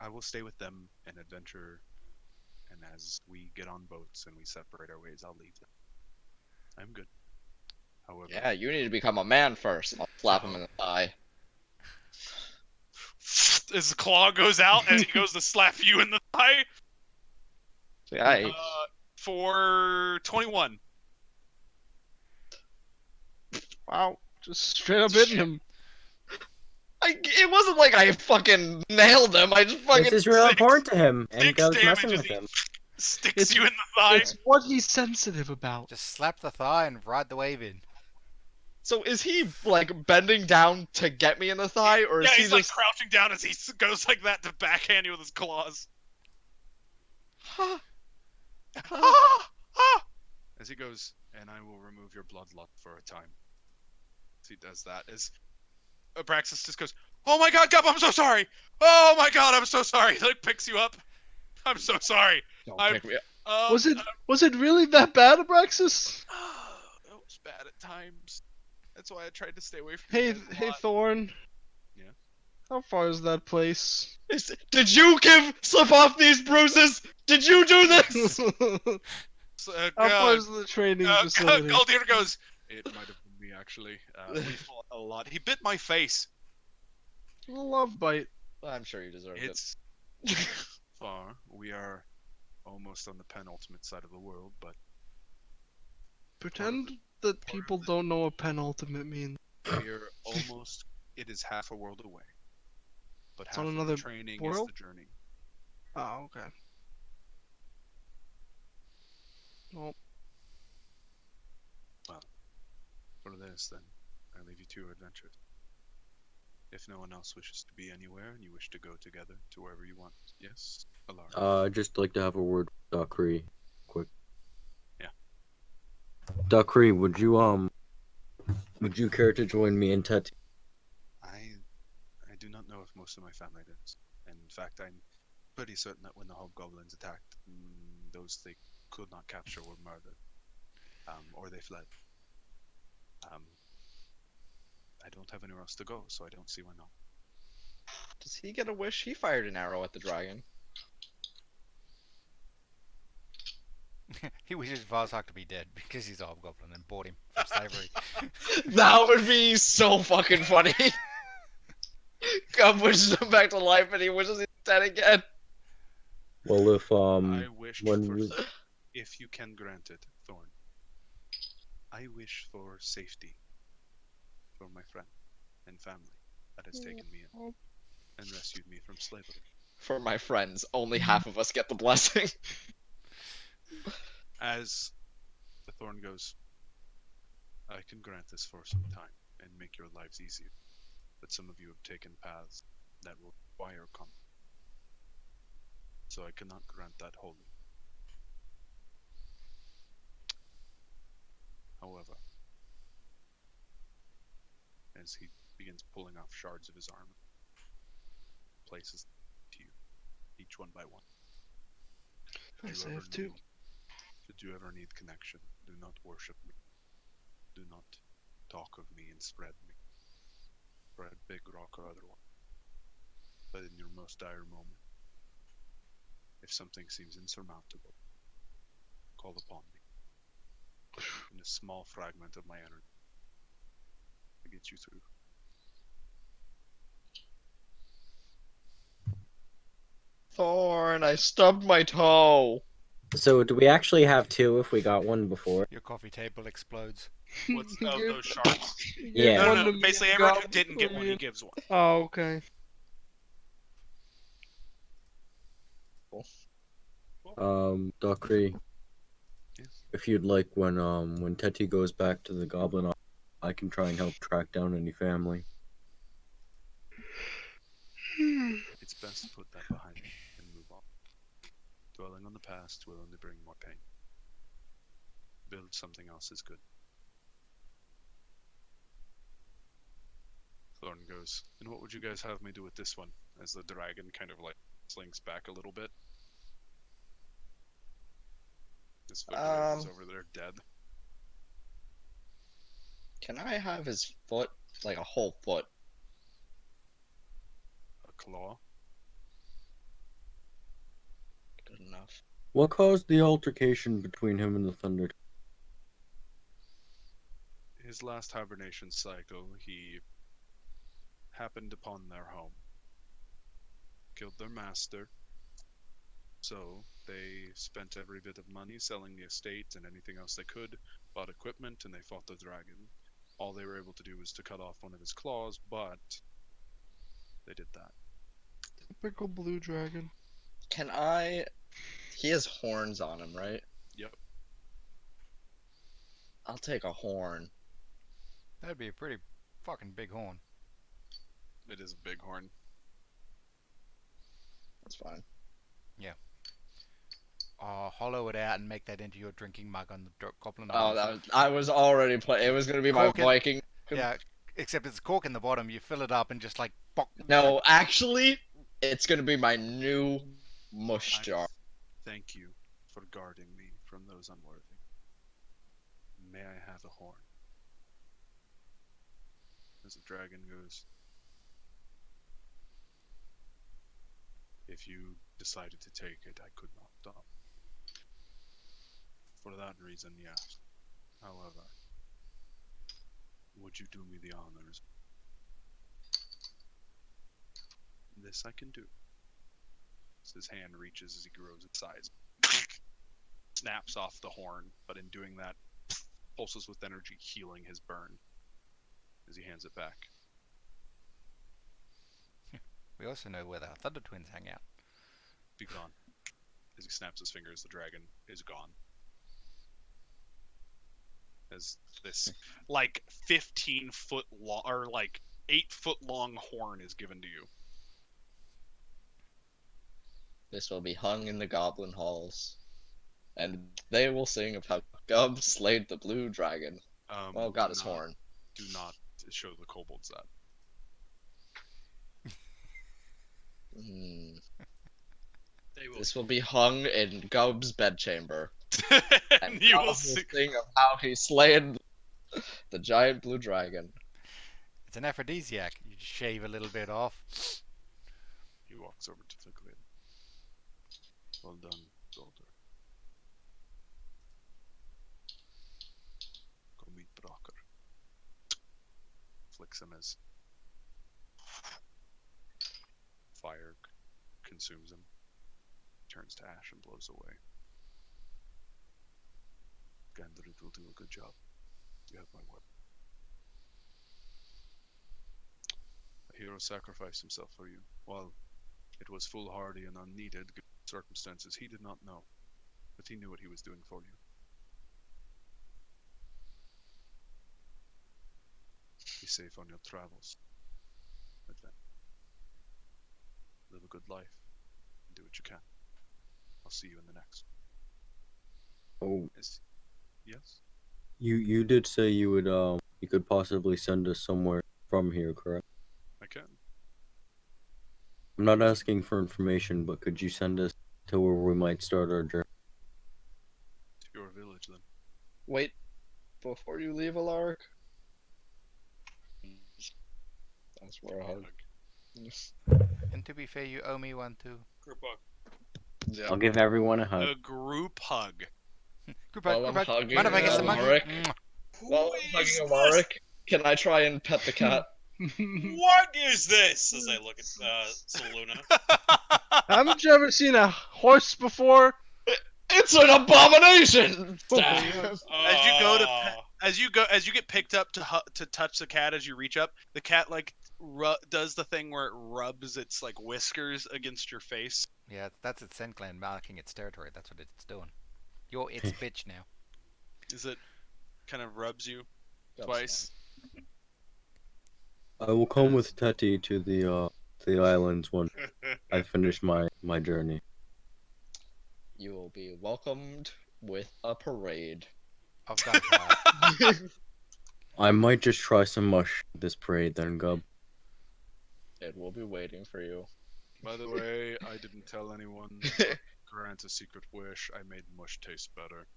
will stay with them and adventure, and as we get on boats and we separate our ways, I'll leave them. I'm good. However, Yeah, you need to become a man first. I'll slap him in the thigh. his claw goes out as he goes to slap you in the thigh. Yeah, For 21. Wow, just straight up hitting him. it wasn't like I fucking nailed him. I just fucking. This is real important to him, and Six goes damage messing as with he him. sticks you in the thigh. It's what he's sensitive about. Just slap the thigh and ride the wave in. So is he like bending down to get me in the thigh, or is Yeah, he he's like just? crouching down as he goes like that to backhand you with his claws. As he goes, and I will remove your bloodlust for a time. As he does that, as Abraxas just goes, "Oh my God, Gup, I'm so sorry. Oh my God, I'm so sorry." He like picks you up. I'm so sorry. Don't I'm- pick me up. Was it really that bad, Abraxas? It was bad at times. That's why I tried to stay away from Hey, you guys a hey, lot. Thorn. Yeah? How far is that place? Did you slip off these bruises? Did you do this? So, How far is the training facility? Galdir goes, "It might have been me, actually. We fought a lot. He bit my face. A love bite. I'm sure you deserve It's far. We are almost on the penultimate side of the world, but Pretend that people don't know what penultimate means. we're almost. It is half a world away. But It's half on of another the training world? is the journey. Oh, okay. Well, For this, then, I leave you to your adventures. If no one else wishes to be anywhere and you wish to go together to wherever you want, yes, Alar. I'd just like to have a word with Dakri, quick. Yeah. Dakri, would you care to join me in Tet? I do not know if most of my family does. In fact, I'm pretty certain that when the hobgoblins attacked, those they could not capture were murdered, or they fled. I don't have anywhere else to go, so I don't see why not. Does he get a wish? He fired an arrow at the dragon. He wishes Varzak to be dead because he's a hobgoblin and bought him from slavery. That would be so fucking funny. God wishes him back to life, and he wishes he's dead again. Well, if I wish when for, we- if you can grant it, Thorn. I wish for safety for my friend and family that has taken me in and rescued me from slavery. For my friends, only half of us get the blessing. As the Thorn goes, I can grant this for some time and make your lives easier, but some of you have taken paths that will require comfort, so I cannot grant that wholly. However, as he begins pulling off shards of his armor, places to you, each one by one. yes, I you have ever two. need- Should you ever need connection, do not worship me. Do not talk of me and spread me. Spread big rock or otherwise. But in your most dire moment, if something seems insurmountable, call upon me. In a small fragment of my energy to get you through. Thorn, I stubbed my toe. So do we actually have two if we got one before? Your coffee table explodes. What's of those shards? Yeah. No, One no, to no. me Basically, and everyone who God didn't get for one, you. he gives one. Oh, okay. Dakri, Yes. if you'd like, when Teti goes back to the Goblin Isle, I can try and help track down any family. It's best to put that behind me and move on. Dwelling on the past will only bring more pain. Build something else is good. Thorn goes, and what would you guys have me do with this one? As the dragon kind of like slinks back a little bit. This figure is over there dead. Can I have his foot? Like a whole foot. A claw. Good enough. What caused the altercation between him and the Thunder? His last hibernation cycle, he happened upon their home. Killed their master. So they spent every bit of money selling the estate and anything else they could, bought equipment, and they fought the dragon. All they were able to do was to cut off one of his claws, but they did that. Typical blue dragon. Can I? He has horns on him, right? Yep. I'll take a horn. That'd be a pretty fucking big horn. It is a big horn. That's fine. Hollow it out and make that into your drinking mug on the Goblin Oh, Island. I was already playing. It was gonna be my Cork it. Viking. Yeah, except it's a cork in the bottom. You fill it up and just like pop. No, actually, it's gonna be my new mush jar. Thank you for guarding me from those unworthy. May I have a horn? As the dragon goes, if you decided to take it, I could not stop. For that reason, yes. However, would you do me the honors? This I can do. As his hand reaches as he grows in size, snaps off the horn, but in doing that, pulses with energy, healing his burn as he hands it back. We also know where the Thunder Twins hang out. Be gone. As he snaps his fingers, the dragon is gone. As this, like, 15-foot long, or like 8-foot long horn is given to you. This will be hung in the goblin halls, and they will sing of how Gubb slayed the blue dragon. Well, got his horn. Do not show the kobolds that. Hmm. They will. This will be hung in Gubb's bedchamber. And You Gubb will will see. sing of how he slayed the giant blue dragon. It's an aphrodisiac. You just shave a little bit off. He walks over to the glade. Well done, daughter. Go meet Brocker. Flicks him as fire consumes him. Turns to ash and blows away. Gandalf will do a good job. You have my word. A hero sacrificed himself for you. While it was foolhardy and unneeded, given circumstances he did not know, but he knew what he was doing for you. Be safe on your travels. Advent. Live a good life. And do what you can. I'll see you in the next. Oh, Yes? you did say you would you could possibly send us somewhere from here, correct? I can. I'm not asking for information, but could you send us to where we might start our journey? To your village then. Wait, before you leave, Alaric. That's where I hug. And to be fair, you owe me one too. Group hug. Yeah. I'll give everyone a hug. A group hug. Group While hug, I'm group hug. hugging Mind if I get some monkey? Alaric. Mwah. While I'm Who is hugging this? Alaric, can I try and pet the cat? What is this? As I look at Soluna. Haven't you ever seen a horse before? It's an abomination! As you go to as you get picked up to touch the cat as you reach up, the cat like does the thing where it rubs its like whiskers against your face. Yeah, that's its scent gland marking its territory. That's what it's doing. You're its bitch now. Is it kind of rubs you That's twice? I will come with Teti to the islands when I finish my journey. You will be welcomed with a parade. Of gunfire. I might just try some mush at this parade then, Gub. It will be waiting for you. By the way, I didn't tell anyone. But grant a secret wish. I made mush taste better.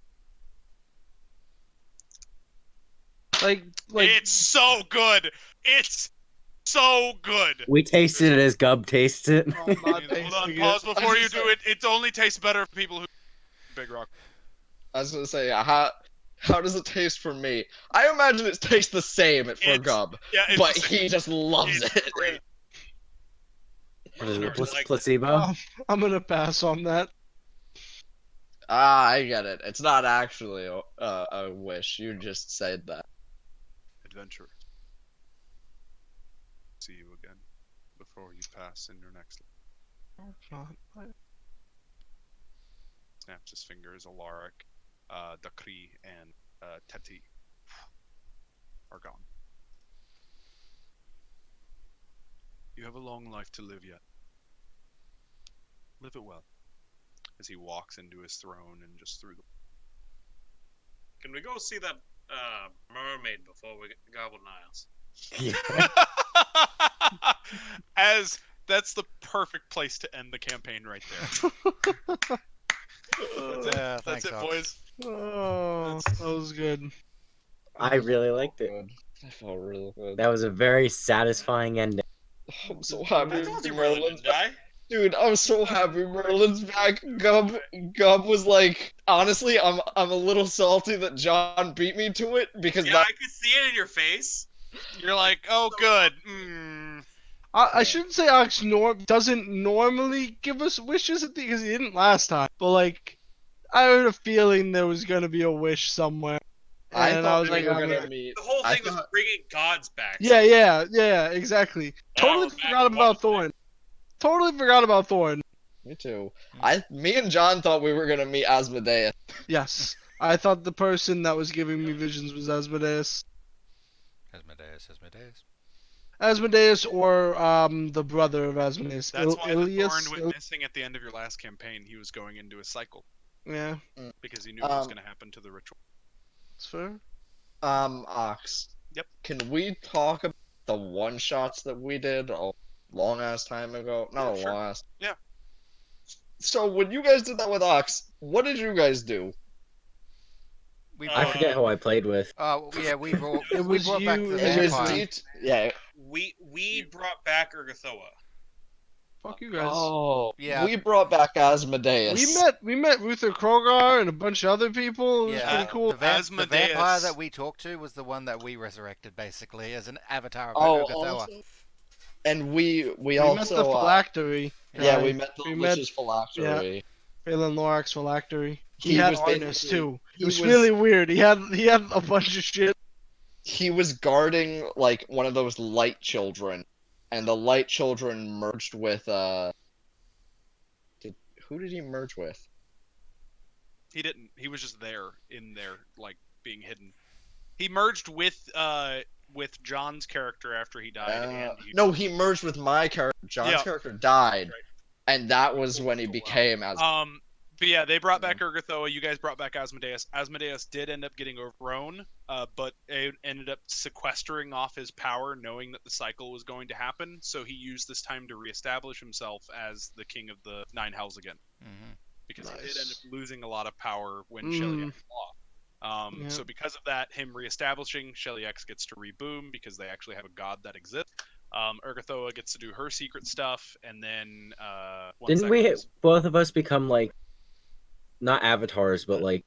Like It's so good. It's so good. We tasted it as Gub tastes it. I'm not Hold on, tasting pause it. before I'm you just do it. It only tastes better for people who Big Rock. I was gonna say, how does it taste for me? I imagine it tastes the same for It's- Gub, Yeah, it's but the same. he just loves It's it. great. What is it, Merlin already liked it. placebo? I'm gonna pass on that. Ah, I get it. It's not actually a wish. You just said that. Adventure. See you again before you pass in your next. Snaps his fingers. Alaric, Dakri, and Teti are gone. You have a long life to live yet. Live it well. As he walks into his throne and just through the. Can we go see that mermaid before we get to Goblin Isles? As that's the perfect place to end the campaign right there. That's Thanks, it, Ox. boys. Oh, that was good. I really liked it. Good. I felt really good. That was a very satisfying ending. I'm so I happy told you Merlin Merlin's didn't die. Dude, I'm so happy Merlin's back. Gub was like, honestly, I'm a little salty that John beat me to it because Yeah, that I could see it in your face. You're like, oh, good. I shouldn't say Ox doesn't normally give us wishes at the because he didn't last time, but like I had a feeling there was gonna be a wish somewhere. I And thought I was we like, were I'm gonna gonna- meet. The whole I thing was thought- bringing gods back. Yeah, exactly. Totally Oh, forgot back about one. Thorn. Totally forgot about Thorn. Me too. Hmm. Me and John thought we were gonna meet Asmodeus. Yes, I thought the person that was giving me visions was Asmodeus. Asmodeus or the brother of Asmodeus. That's why the Ilias. Thorn went missing at the end of your last campaign. He was going into a cycle Yeah, because he knew what was going to happen to the ritual. it's fair. Ox. Yep. Can we talk about the one shots that we did a long ass time ago? Not Yeah, a sure. long ass. Yeah. So when you guys did that with Ox, what did you guys do? We I brought, forget who I played with. yeah, we brought, It we was brought back you the and It was vampire. yeah. We brought back Urgathoa. Fuck you guys. Oh, Yeah. we brought back Asmodeus. We met Ruther Krogar and a bunch of other people. It was Yeah, pretty cool. the vampire Asmodeus. that we talked to was the one that we resurrected, basically, as an avatar of Oh, Urgathoa. also, and we We met also the phylactery. yeah, guy. we met the we met- Lich's phylactery. Phelan Lorax phylactery. He He had was harness basically- too. he It was was- really weird. He had a bunch of shit. He was guarding like one of those light children, and the light children merged with who did he merge with? He didn't. He was just there, in there, like being hidden. He merged with John's character after he died. And he, No, he merged with my character. John's Yeah. character died, Right. and that was when he became as. But yeah, they brought back Urgathoa. You guys brought back Asmodeus. Asmodeus did end up getting overthrown, but it ended up sequestering off his power, knowing that the cycle was going to happen. So he used this time to reestablish himself as the king of the Nine Hells again, Mhm. because he did Nice. end up losing a lot of power when Mm. Shellyak lost. Yeah. So because of that, him reestablishing, Shellyak gets to reboom because they actually have a god that exists. Urgathoa gets to do her secret stuff, and then once Didn't that we goes- both of us become like not avatars, but like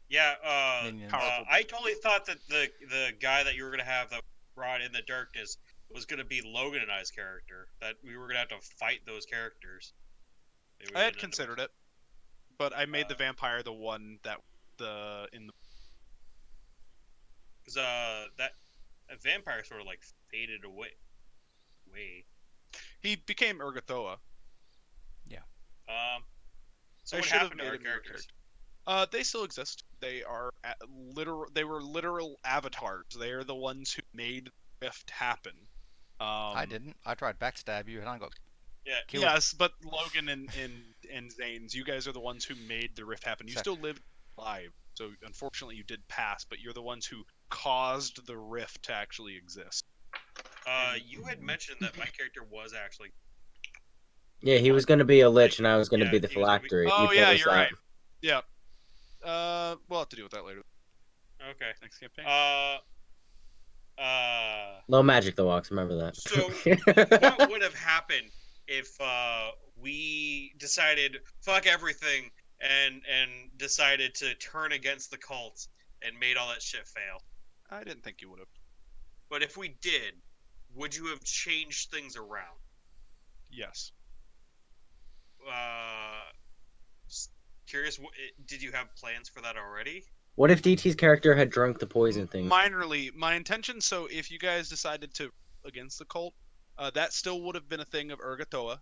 Yeah, Minions. I totally thought that the guy that you were gonna have that brought in the darkness was gonna be Logan and I's character. That we were gonna have to fight those characters. I had considered it, but I made the vampire the one that in the because that a vampire sort of like faded away. he became Urgathoa. So I what should have happened to made our a newer characters? They still exist. They are They were literal avatars. They are the ones who made the rift happen. I didn't. I tried backstab you, and I got Yeah, killed. Yes, but Logan and Zanes, you guys are the ones who made the rift happen. You So- still lived alive, so unfortunately you did pass. But you're the ones who caused the rift to actually exist. You had mentioned that my character was actually. yeah, he was gonna be a lich and I was gonna Yeah, be the he was gonna be- phylactery. Oh You told yeah, us you're that. right. Yeah. We'll have to deal with that later. Okay. Next campaign. Low magic, the walks. Remember that. So, what would have happened if we decided fuck everything and decided to turn against the cult and made all that shit fail? I didn't think you would have. But if we did, would you have changed things around? Yes. Just curious, did you have plans for that already? What if DT's character had drunk the poison thing? Minorly, my intention. So if you guys decided to against the cult, that still would have been a thing of Urgatoa.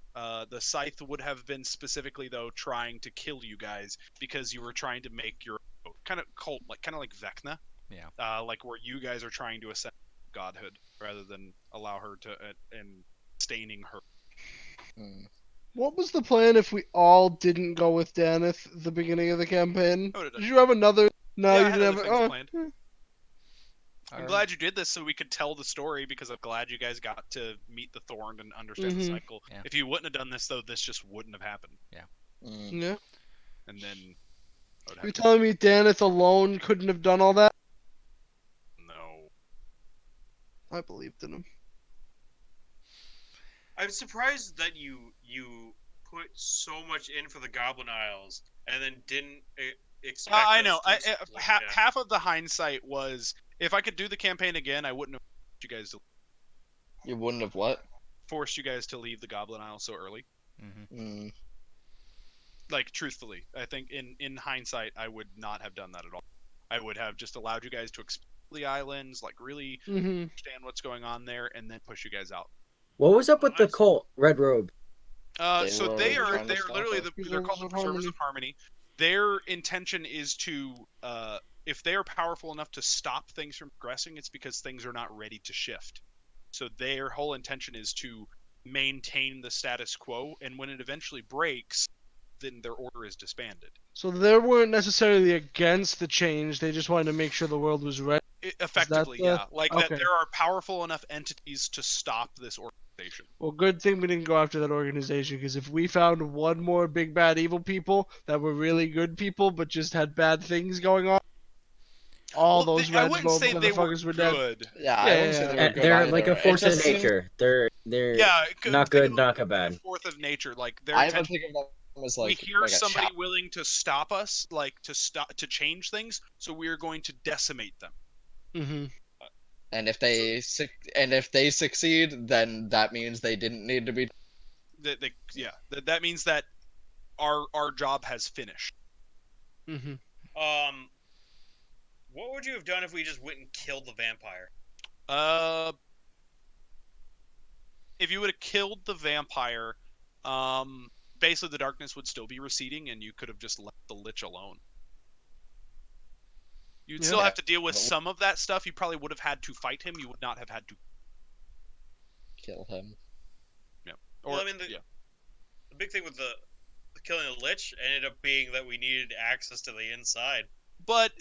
The scythe would have been specifically though trying to kill you guys because you were trying to make your kind of cult, kind of like Vecna. Yeah. Like where you guys are trying to ascend godhood rather than allow her to and staining her. What was the plan if we all didn't go with Daneth at the beginning of the campaign? I would've done- Did you have another? No, Yeah, I you had didn't other have. things Oh, planned. I'm Um, glad you did this so we could tell the story because I'm glad you guys got to meet the Thorn and understand the Mhm. cycle. Yeah. If you wouldn't have done this though, this just wouldn't have happened. yeah. And then I would You're have to, telling me Daneth alone couldn't have done all that? no. I believed in him. I'm surprised that you put so much in for the Goblin Isles and then didn't expect. I us know. to split it. Half of the hindsight was if I could do the campaign again, I wouldn't have forced you guys to You wouldn't have what? leave the Goblin Isle so early. mhm. Like truthfully, I think in hindsight, I would not have done that at all. I would have just allowed you guys to explore the islands, like really Mm-hmm. understand what's going on there, and then push you guys out. What was up with the Nice. cult, Red Robe? So were they're trying to stop literally us. they're called the Preservers of Harmony. Their intention is to if they are powerful enough to stop things from progressing, it's because things are not ready to shift. So their whole intention is to maintain the status quo, and when it eventually breaks, then their order is disbanded. So they weren't necessarily against the change. They just wanted to make sure the world was ready. Effectively, the- yeah. Like that okay. there are powerful enough entities to stop this organization. Well, good thing we didn't go after that organization, because if we found one more big bad evil people that were really good people but just had bad things going on, all Well, those I red wouldn't robe say they were motherfuckers were dead. good. Yeah, I wouldn't say Yeah, they were good They're either. like a It force of just seemed- nature. They're Yeah, not good, not a bad. fourth of nature. Like their I would intention. think of them as like We hear like a somebody shop. willing to stop us, like to change things, so we are going to decimate them. Mm-hmm. And if they succeed, then that means they didn't need to be. That means that our job has finished. Mm-hmm. What would you have done if we just went and killed the vampire? If you would have killed the vampire, basically the darkness would still be receding, and you could have just left the Lich alone. You'd still Yeah. have to deal with Well- some of that stuff. You probably would have had to fight him. You would not have had to. Kill him. Or, Well, I mean, the big thing with the killing the Lich ended up being that we needed access to the inside. But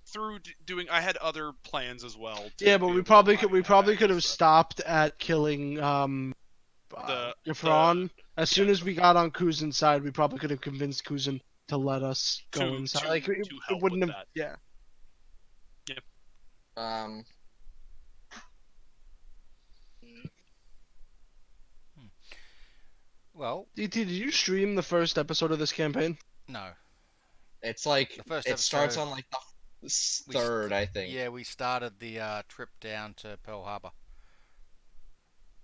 through doing, I had other plans as well. Yeah, but we probably could have stopped at killing Gifron. As soon as we got on Kuzin's side, we probably could have convinced Kuzin to let us go inside. Like it help wouldn't with have. that. Yeah. Well, DT, did you stream the first episode of this campaign? no. It's like The first it starts episode- on like the We third, I think. Yeah, we started the trip down to Pearl Harbor.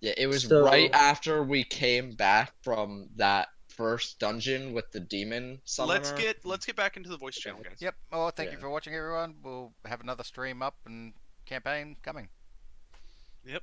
Yeah, it was So- right after we came back from that first dungeon with the demon summoner. Let's get back into the voice channel, guys. Yep. Oh, thank you Yeah. for watching, everyone. We'll have another stream up and campaign coming. Yep.